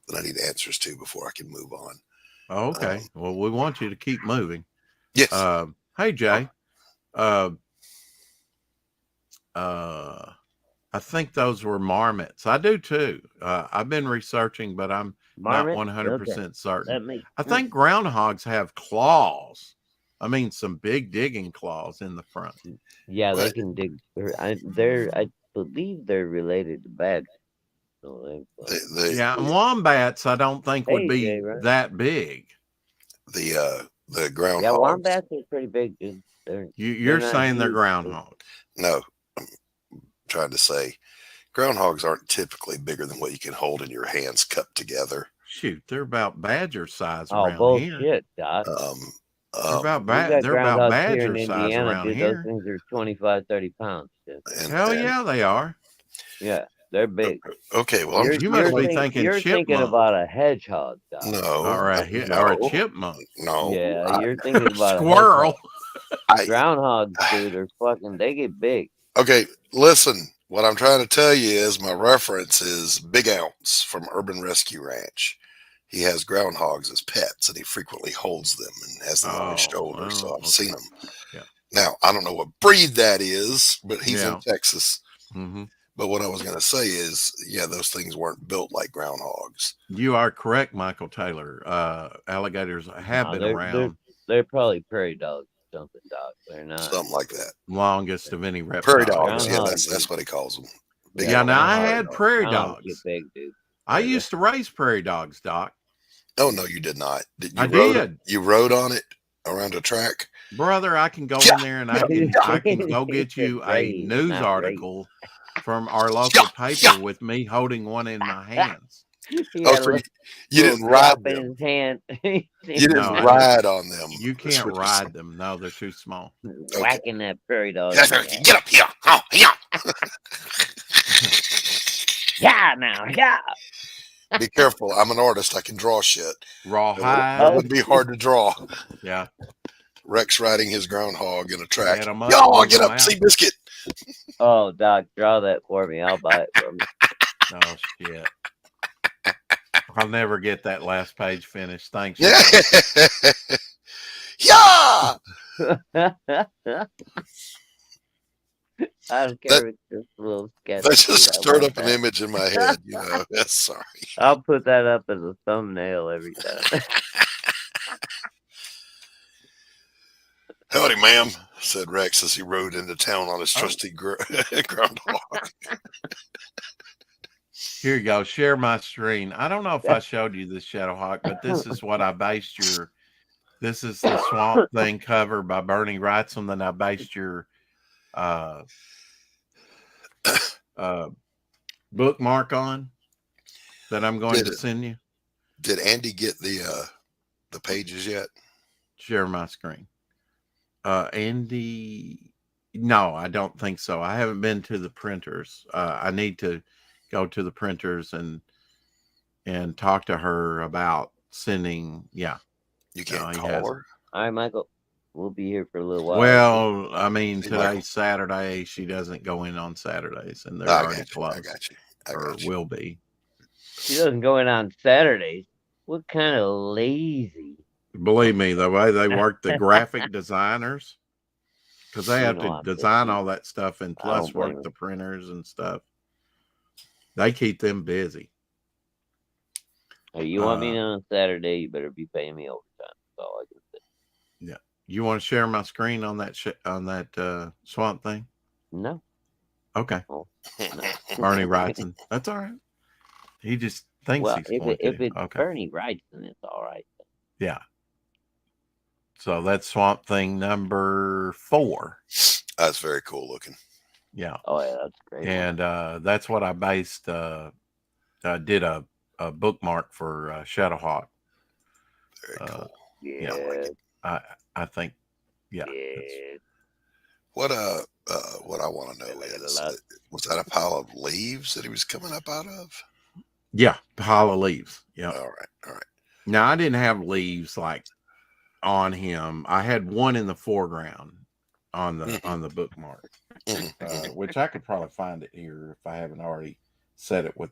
that I need answers to before I can move on. Oh, okay. Well, we want you to keep moving. Yes. Hey, Jay. I think those were marmots. I do too. I've been researching, but I'm not 100% certain. I think groundhogs have claws. I mean, some big digging claws in the front. Yeah, they can dig. I believe they're related to badgers. So and wombats, I don't think would be that big. The groundhogs. Yeah, wombats are pretty big, dude. You're saying they're groundhogs? No, I'm trying to say groundhogs aren't typically bigger than what you can hold in your hands cupped together. Shoot, they're about badger size around here. Bullshit, Doc. They're about badger size around here. Those things are 25, 30 pounds. Hell yeah, they are. Yeah, they're big. Okay, well, you must be thinking you're chipmunk. thinking about a hedgehog, Doc. No, all right, or a chipmunk. No, yeah, you're thinking about squirrel. Groundhogs, dude, are fucking. They get big. Okay, listen. What I'm trying to tell you is my reference is Big Ounce from Urban Rescue Ranch. He has groundhogs as pets, and he frequently holds them and has them on his shoulder. So I've seen them. Yeah. Now, I don't know what breed that is, but he's in Texas. Mm-hmm. But what I was going to say is, those things weren't built like groundhogs. You are correct, Michael Taylor. Alligators have been around. They're probably prairie dogs. Something, Doc. They're not something like that. Longest of any reptile. Prairie dogs. Yeah, that's what he calls them. Yeah, now I groundhog. had prairie Groundhog's too dogs. big, dude. I used to raise prairie dogs, Doc. Oh no, you did not. Did I you rode? did. You rode on it around a track? Brother, I can go Yeah, in there and I can go He get said you a raise, news not race. article from our yeah, local yeah. paper with me holding one in my hands. He Oh, had so a you little didn't ride drop in them. his hand. You No, didn't I didn't. ride on them. You That's can't what you ride them. No, they're too small. Okay. Whacking that prairie dog. Get up here. Oh, yeah. Yeah, now, yeah. Be careful. I'm an artist. I can draw shit. Rawhide. That wouldn't be hard to draw. Yeah. Rex riding his groundhog in a track. Get 'em up, Y'all move get 'em up, out. see biscuit. Oh, Doc, draw that for me. I'll buy it from Oh shit. I'll never get that last page finished. Thanks. Yeah. Sean. Yeah. you. I don't care if it's just a little sketch. That just dude, I stirred want up an that. image in my head. Sorry. I'll put that up as a thumbnail every time. Howdy, ma'am, said Rex as he rode into town on his trusty groundhog. Here you go. Share my screen. I don't know if I showed you this, Shadowhawk, but this is what I based your. This is the Swamp Thing cover by Bernie Wrightson that I based your bookmark on. That I'm going to send you. Did Andy get the pages yet? Share my screen. Andy, no, I don't think so. I haven't been to the printers. I need to go to the printers and talk to her about sending. Yeah, you can't call her. All right, Michael, we'll be here for a little while. Well, I mean, today's Saturday. She doesn't go in on Saturdays, and they're already closed. I got you. Or will be. She doesn't go in on Saturdays. What kind of lazy? Believe me, the way they work, the graphic designers, because they have to design all that stuff and plus work the printers and stuff. They keep them busy. Hey, you want me on Saturday? You better be paying me overtime. That's all I can say. Yeah. You want to share my screen on that Swamp Thing? No. Okay. Oh, no. Bernie Wrightson. That's all right. He just thinks he's going to. If it's Bernie Wrightson, it's all right. Yeah. So that's Swamp Thing number 4. That's very cool looking. Yeah. Oh yeah, that's great. And that's what I based. Did a bookmark for Shadowhawk. Very cool. Yeah. I think. Yeah. What I want to know is, was that a pile of leaves that he was coming up out of? Yeah, pile of leaves. Yeah. All right. Now I didn't have leaves like on him. I had one in the foreground on the bookmark, which I could probably find it here if I haven't already set it with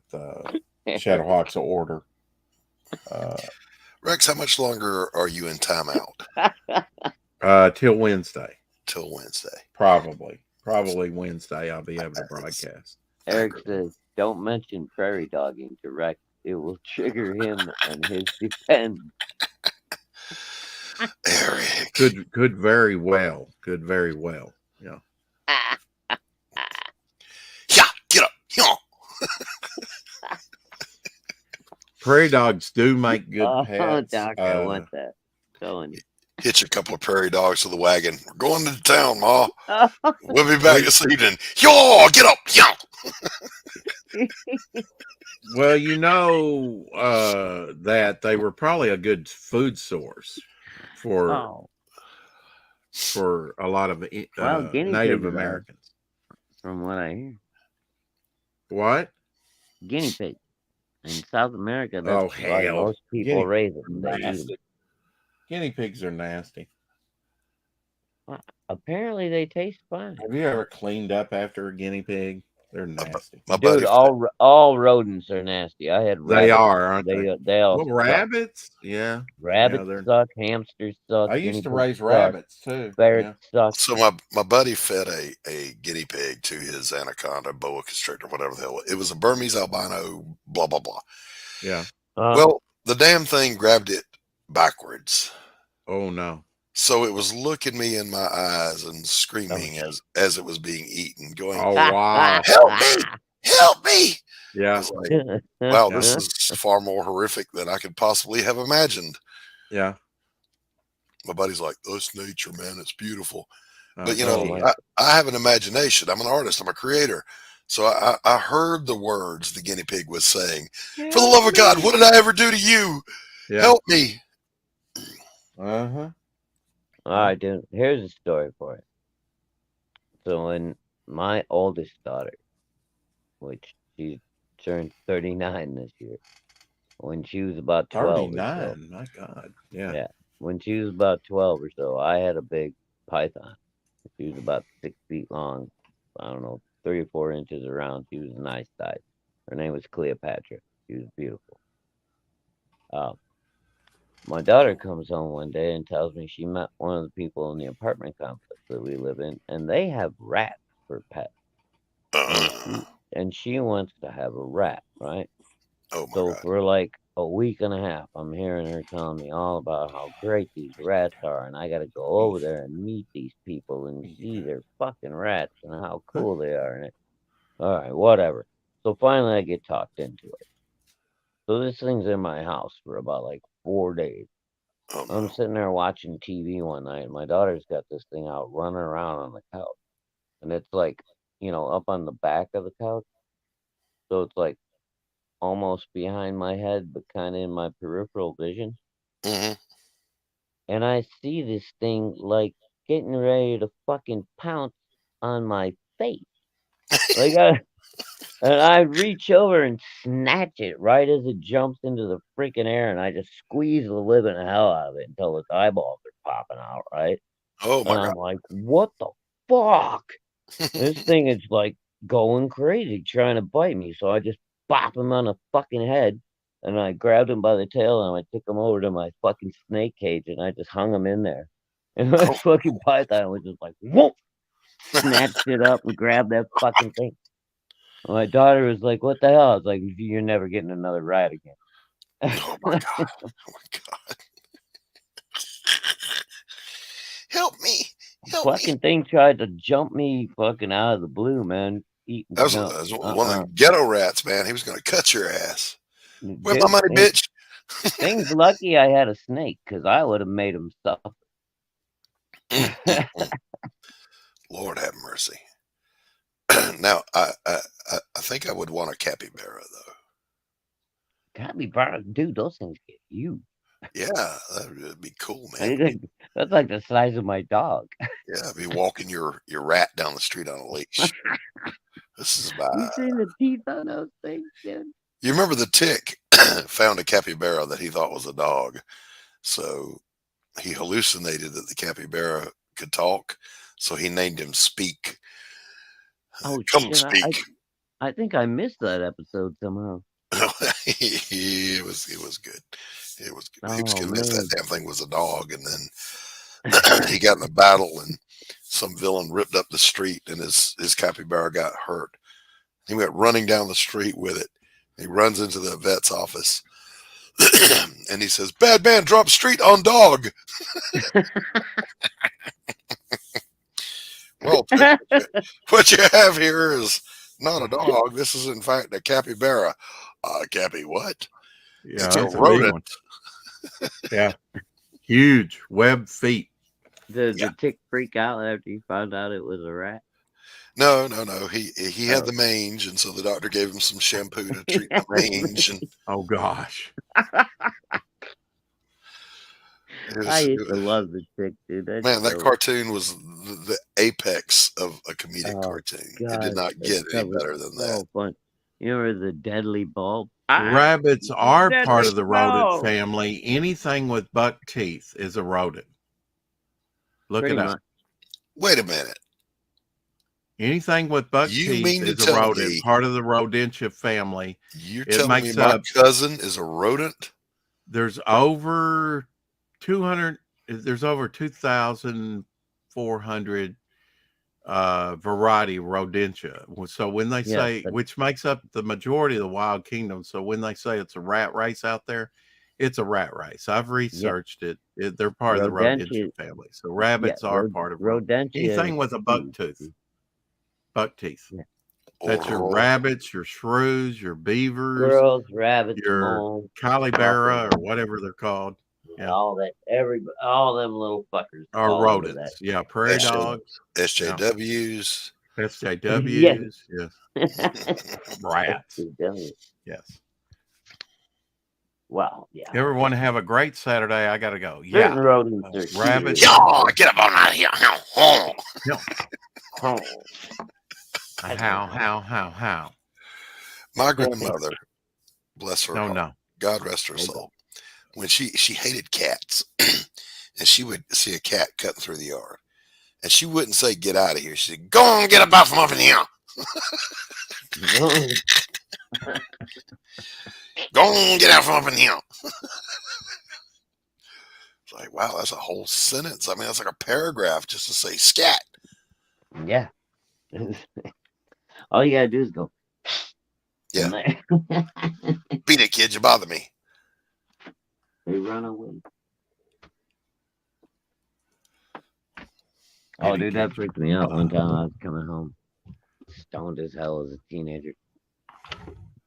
Shadowhawk's order. Rex, how much longer are you in timeout? Till Wednesday. Till Wednesday. Probably Wednesday. I'll be able to broadcast. Eric says, "Don't mention prairie dogging to Rex. It will trigger him and his defense." Eric. Could very well. Yeah. Yeah, get up. Yeah. Prairie dogs do make good pets. Doc, I want that. Telling you. Hitch a couple of prairie dogs to the wagon. We're going to town, Ma. We'll be back this evening. Yo, get up. Yeah. Well, you know that they were probably a good food source for a lot of Native Americans. From what I hear. What? Guinea pig. In South America, that's why most people raise them. Guinea pigs are nasty. Apparently, they taste fine. Have you ever cleaned up after a guinea pig? They're nasty. Dude, all rodents are nasty. I had rabbits. They are, aren't they? They all well, rabbits? Yeah. Rabbits suck. Hamsters suck. I used to raise rabbits too. Ferrets suck. So my buddy fed a guinea pig to his anaconda, boa constrictor, whatever the hell. It was a Burmese albino, blah, blah, blah. Yeah. Well, the damn thing grabbed it backwards. Oh, no. So it was looking me in my eyes and screaming as it was being eaten, going, "Oh, wow. Help me! help me. I Yeah. was like, wow, this Yeah. is far more horrific than I could possibly have imagined. Yeah. My buddy's like, oh, it's nature, man. It's beautiful. But, you Oh, know, Oh my. I have an imagination. I'm an artist. I'm a creator. So I heard the words the guinea pig was saying. For the Help love of God, me. what did I ever do to you? yeah. Help me. Uh-huh. All right, dude. Here's a story for it. So when my oldest daughter, which she turned 39 this year, when she was about 12 or so, 39. My God. Yeah. yeah, when she was about 12 or so, I had a big python. She was about 6 feet long. I don't know, 3 or 4 inches around. She was a nice size. Her name was Cleopatra. She was beautiful. Uh, my daughter comes home one day and tells me she met one of the people in the apartment complex that we live in, and they have rats for pets. And Uh, she wants to have a rat, right? oh my So God. for like a week and a half, I'm hearing her telling me all about how great these rats are, and I got to go over there and meet these people and see their fucking rats and how cool they are. And all right, whatever. So finally, I get talked into it. So this thing's in my house for about like 4 days. Oh I'm no. sitting there watching TV one night, and my daughter's got this thing out running around on the couch, and it's like, up on the back of the couch, so it's like almost behind my head, but kind of in my peripheral vision. Hmm. And I see this thing like getting ready to fucking pounce on my face. Like and I reach over and snatch it right as it jumps into the freaking air, and I just squeeze the living hell out of it until its eyeballs are popping out, right? Oh And my God. I'm like, what the fuck? This thing is like going crazy trying to bite me. So I just bop him on the fucking head, and I grabbed him by the tail and I took him over to my fucking snake cage and I just hung him in there. And my Oh. fucking python was just like, whoop, snatched it up and grabbed that fucking thing. And my daughter was like, what the hell? I was like, you're never getting another ride again. Oh my God. Oh my God. Help me. Help me. Fucking thing tried to jump me fucking out of the blue, man. Eat That no, was one of them ghetto rats, man. He was going to cut your ass. Where's my dude. money, bitch? Thing's lucky I had a snake, cause I would have made him suffer. Mm, mm, mm. Lord have mercy. Now, I think I would want a capybara, though. Capybara, dude, those things get huge. Yeah, that would be cool, I man. think that's like the size of my dog. Yeah, be walking your rat down the street on a leash. This is about. You seen the teeth on those things, dude? You remember the tick found a capybara that he thought was a dog, so he hallucinated that the capybara could talk, so he named him Speak. Oh Come shit! speak. I think I missed that episode somehow. It was good. It was good. He was Oh convinced that man, damn thing was a dog, and then he got in a battle, and some villain ripped up the street, and his capybara got hurt. He went running down the street with it. He runs into the vet's office, and he says, "Bad man dropped street on dog." Well, Tick, what you have here is not a dog. This is in fact a capybara. Cappy, what? Yeah, It's a that's a big rodent. one. Yeah. Huge web feet. Did Yeah. the tick freak out after he found out it was a rat? No, no, no. He had Oh, the mange, and so the doctor gave him some shampoo to treat the mange. And Oh gosh. I used to it love the tick, dude. That's man, that so. cartoon was the apex of a comedic Oh cartoon. It did god, not that get any stuff was better than that. so fun. You remember the deadly bulb? Ah, Rabbits are part deadly of the rodent bulb. family. Anything with buck teeth is a rodent. Look Pretty it up. much. Wait a minute. Anything with buck You teeth mean to is a tell rodent, me part of the rodentia family. you're It telling me makes my up, cousin is a rodent? there's over 200, there's over 2,400 variety of rodentia. So when they Yeah, say, which makes up the majority of the wild kingdom, so when they say it's a rat race out there, it's a rat race. I've researched it. They're part of the rodentia. rodentia family. So Yeah, rabbits are part of rodentia is anything with a buck huge. tooth. Buck teeth. Yeah. That's your rabbits, your shrews, your beavers, Squirrels, rabbits, your moles, capybara, or whatever they're called. Yeah. all that, all them little fuckers Or fall into that. rodents. Yeah. Prairie dogs. SJWs. Yeah. SJWs. Yes. Rats. Yes. Well, yeah. Everyone have a great Saturday. I got to go. Certain Yeah. rodents are Rabbits. Y'all get up on out of here. How. My grandmother, bless her heart, No. God rest her soul, when she hated cats, and she would see a cat cutting through the yard, and she wouldn't say "get out of here." She said, "Go on, get up from up in here." Go on, get out from up in here. It's like, wow, that's a whole sentence. I mean, that's like a paragraph just to say scat. Yeah. All you gotta do is go. Yeah. Beat it, kid. You bother me. They run away. Oh, dude, that freaked me out one time. I was coming home, stoned as hell as a teenager.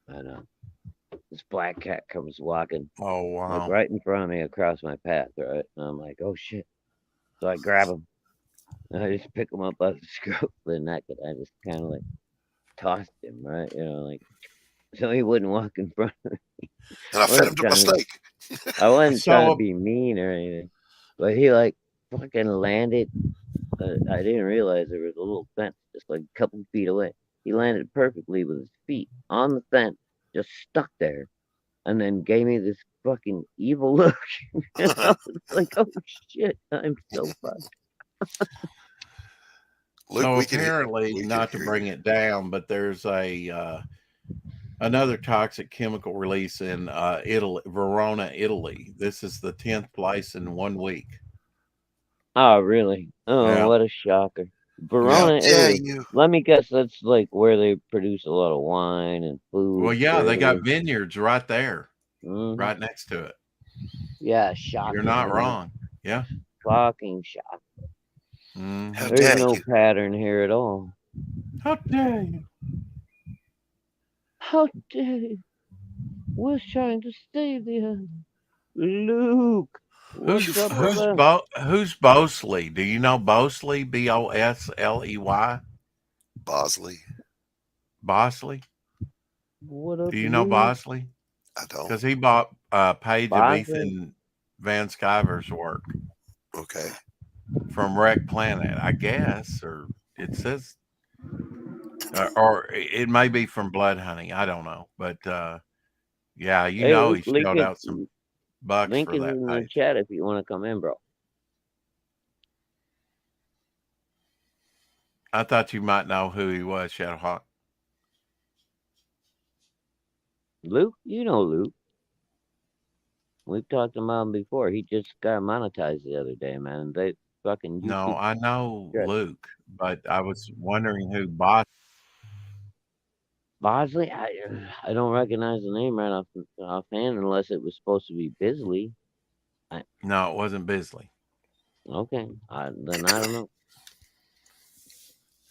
And this black cat comes walking. Oh, wow. Like right in front of me across my path, right? And I'm like, oh shit. So I grab him. And I just pick him up off the scruff of the neck, and I just kind of like tossed him, right? Like, so he wouldn't walk in front of me. And I fed him to my steak. I wasn't trying to be mean or anything, but he like fucking landed. I didn't realize there was a little fence just like a couple feet away. He landed perfectly with his feet on the fence, just stuck there, and then gave me this fucking evil look. And I was like, oh shit, I'm so fucked. So apparently, not to bring it down, but there's another toxic chemical release in Italy, Verona, Italy. This is the 10th place in 1 week. Oh, really? Oh, Yeah. what a shocker. Verona, Italy. Let me guess, that's like where they produce a lot of wine and food. Well, yeah, they got vineyards right there, right next to it. Yeah, shocking. You're not wrong. Yeah. Fucking shocking. How There's no pattern here at all. How dare you? How dare you? We're trying to save the earth. Luke. Who's Bosley? Do you know Bosley? Bosley? Bosley. Bosley? What up? Do you know Bosley? I don't. Because he bought a page of Ethan Van Sciver's work. Okay. From Wreck Planet, I guess, or it says, or it may be from Blood Honey. I don't know, but yeah, he shelled out some bucks link for is that in page. the chat if you want to come in, bro. I thought you might know who he was, Shadowhawk. Luke, you know Luke. We've talked about him before. He just got monetized the other day, man. They fucking YouTube. No, I know Luke, but I was wondering who Bosley? I don't recognize the name right offhand unless it was supposed to be Bisley. No, it wasn't Bisley. Okay, then I don't know.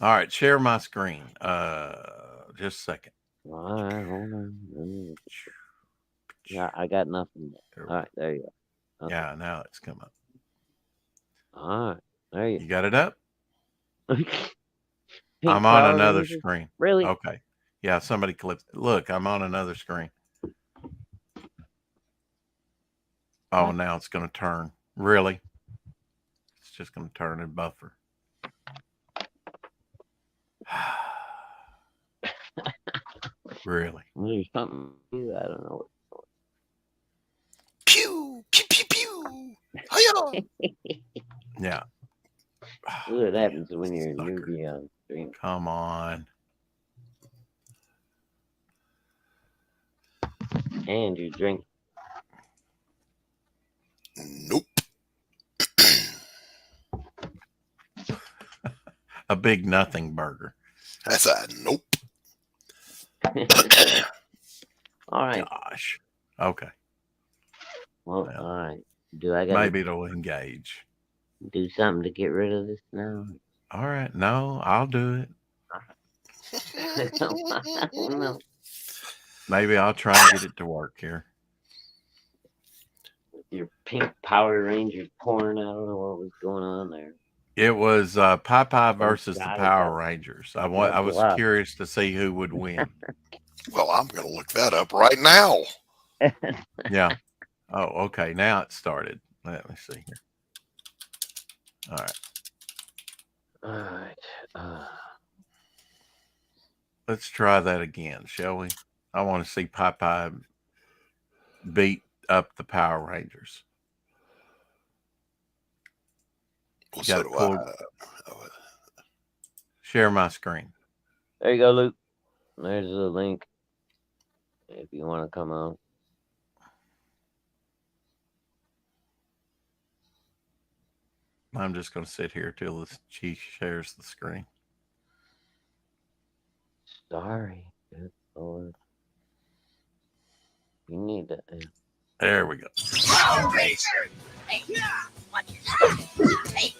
All right, share my screen. Just a second. All right, hold on. Yeah, I got nothing. All right, there you go. Okay. Yeah, now it's come up. All right, there you go. You got it up? I'm on another screen. Really? Okay. Yeah, somebody clipped. Look, I'm on another screen. Oh, now it's going to turn. Really? It's just going to turn and buffer. Really? There's something. I don't know. Pew, pew, pew, pew. Hiya. Yeah. What happens when you're newbie on stream? Come on. And you drink. Nope. A big nothing burger. That's a nope. All right. Gosh. Okay. Well, all right. Do I got maybe it'll engage? Do something to get rid of this now? All right. No, I'll do it. I don't know. Maybe I'll try and get it to work here. With your pink Power Rangers porn, I don't know what was going on there. It was Popeye Oh, versus the God, Power Rangers. I God was bless. curious to see who would win. Well, I'm going to look that up right now. Yeah. Oh, okay. Now it started. Let me see here. All right. All right. Let's try that again, shall we? I want to see Popeye beat up the Power Rangers. Well, Got so it do pulled. I. Share my screen. There you go, Luke. There's the link if you want to come on. I'm just going to sit here till she shares the screen. Sorry. Good Lord. You need to. There we go. Power Ranger! Hey, watch it. Hey.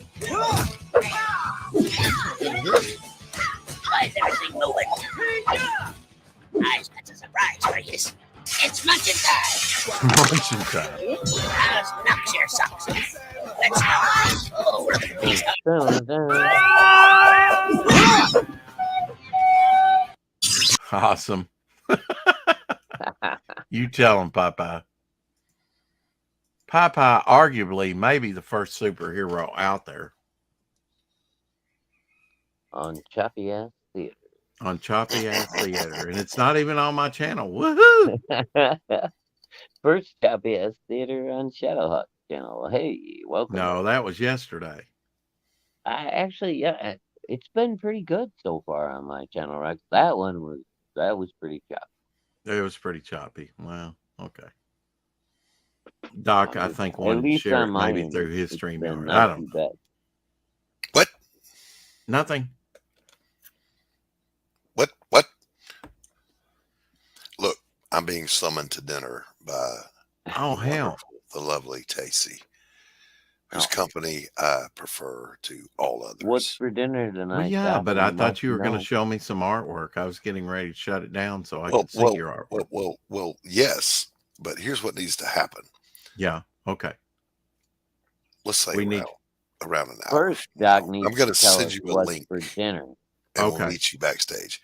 Why is everything moving? I've got a surprise for you. It's munching time. Munching time. How's knock your socks off? Let's go. Oh, look at these. Awesome. You tell him, Popeye. Popeye, arguably, maybe the first superhero out there. On Choppy Ass Theater. On Choppy Ass Theater. And it's not even on my channel. Woohoo! First Choppy Ass Theater on Shadowhawk channel. Hey, welcome. No, that was yesterday. Yeah, it's been pretty good so far on my channel, Rex. That was pretty choppy. It was pretty choppy. Wow. Okay. Doc, I think At wanted to least share on it my maybe end, through his it's stream been yard. not I don't too know. bad. What? Nothing. What? Look, I'm being summoned to dinner by Oh, hell. the lovely Tacy, whose company I prefer to all others. What's for dinner tonight? Well, yeah, Doc? but You I thought you must were going to know. show me some artwork. I was getting ready to shut it down so I could see your artwork. Well, yes, but here's what needs to happen. Yeah. Okay. Let's say We around an hour. First, Doc needs I'm going to tell send us you a what's link for dinner. and we'll meet you backstage.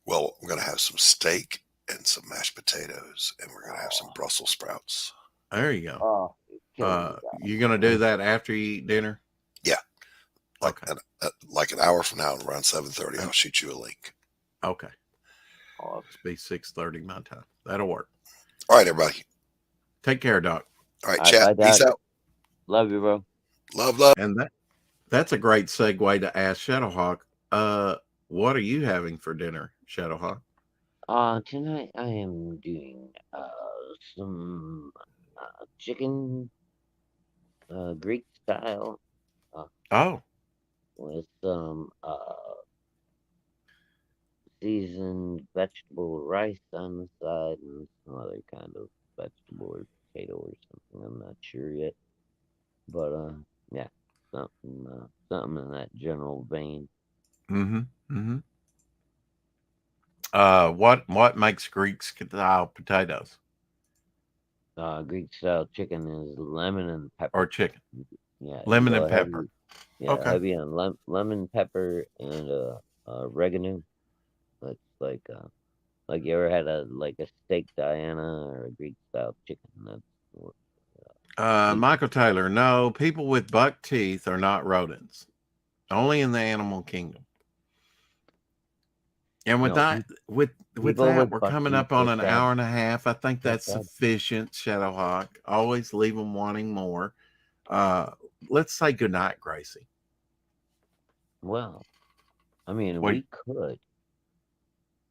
Well, I'm going to have some steak and some mashed potatoes, and we're going to have some Brussels sprouts. There you go. Oh, you're going to do that after you eat dinner? Yeah. Like an hour from now, around 7:30, I'll shoot you a link. Okay. It's be 6:30 my time. That'll work. All right, everybody. Take care, Doc. All right, chat. Peace out. Love you, bro. Love. And that's a great segue to ask Shadowhawk. What are you having for dinner, Shadowhawk? Tonight I am doing some chicken, Greek style. With some seasoned vegetable rice on the side and some other kind of vegetable or potato or something. I'm not sure yet, but yeah, something in that general vein. What makes Greek style potatoes? Greek style chicken is lemon and pepper. Or chicken. Yeah, lemon and pepper. Yeah, heavy on lemon, pepper, and oregano. That's like you ever had a steak Diana or a Greek style chicken? That's Michael Taylor. No, people with buck teeth are not rodents. Only in the animal kingdom. And with that, we're coming up on an hour and a half. I think that's sufficient, Shadowhawk. Always leave them wanting more. Let's say goodnight, Gracie. Well, I mean, we could,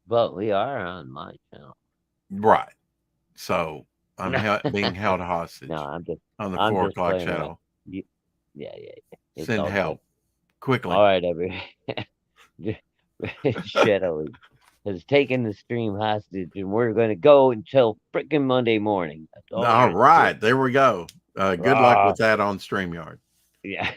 but we are on my channel. Right. So I'm being held hostage. No, I'm just on the 4 o'clock channel. Yeah. Send help quickly. All right, Shadow has taken the stream hostage, and we're going to go until freaking Monday morning. All right, there we go. Good luck with that on StreamYard. Yeah.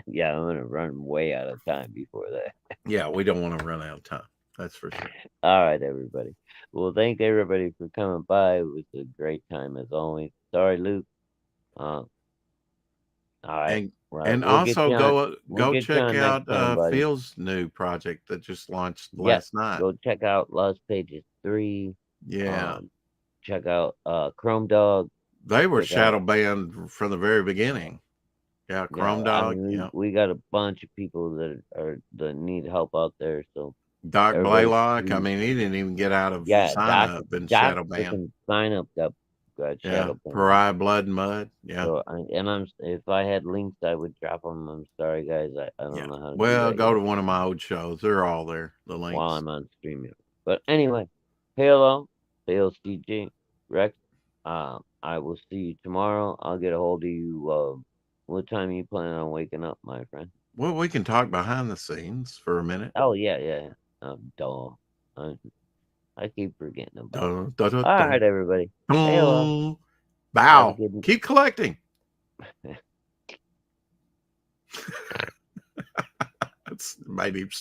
Yeah, I'm gonna run way out of time before that. Yeah, we don't want to run out of time. That's for sure. All right, everybody. Well, thank everybody for coming by. It was a great time as always. Sorry, Luke. All right. And Well, and we'll get also you on. go We'll get you check on next out time, buddy. Phil's new project that just launched Yes. last night. Go check out Lost Pages 3. Yeah. Check out Chrome Dog. They were Check shadow out. banned from the very beginning. Yeah, Chrome Yeah, I Dog. mean, Yeah. we got a bunch of people that need help out there. So Doc everybody, Blaylock. I please. mean, he didn't even get out of Yeah, sign up and Doc shadow banned. freaking sign up got Yeah, shadow banned. Pariah Blood and Mud. Yeah. So if I had links, I would drop them. I'm sorry, guys. I don't know how to do Well, that go yet to one of my old shows. They're all there. The links. while I'm on streaming. But anyway, hello, CJ, Rex. I will see you tomorrow. I'll get a hold of you. What time are you planning on waking up, my friend? Well, we can talk behind the scenes for a minute. Oh yeah. Duh. I keep forgetting about it. All right, everybody. Hello. Bow. Keep collecting. It's made him stop.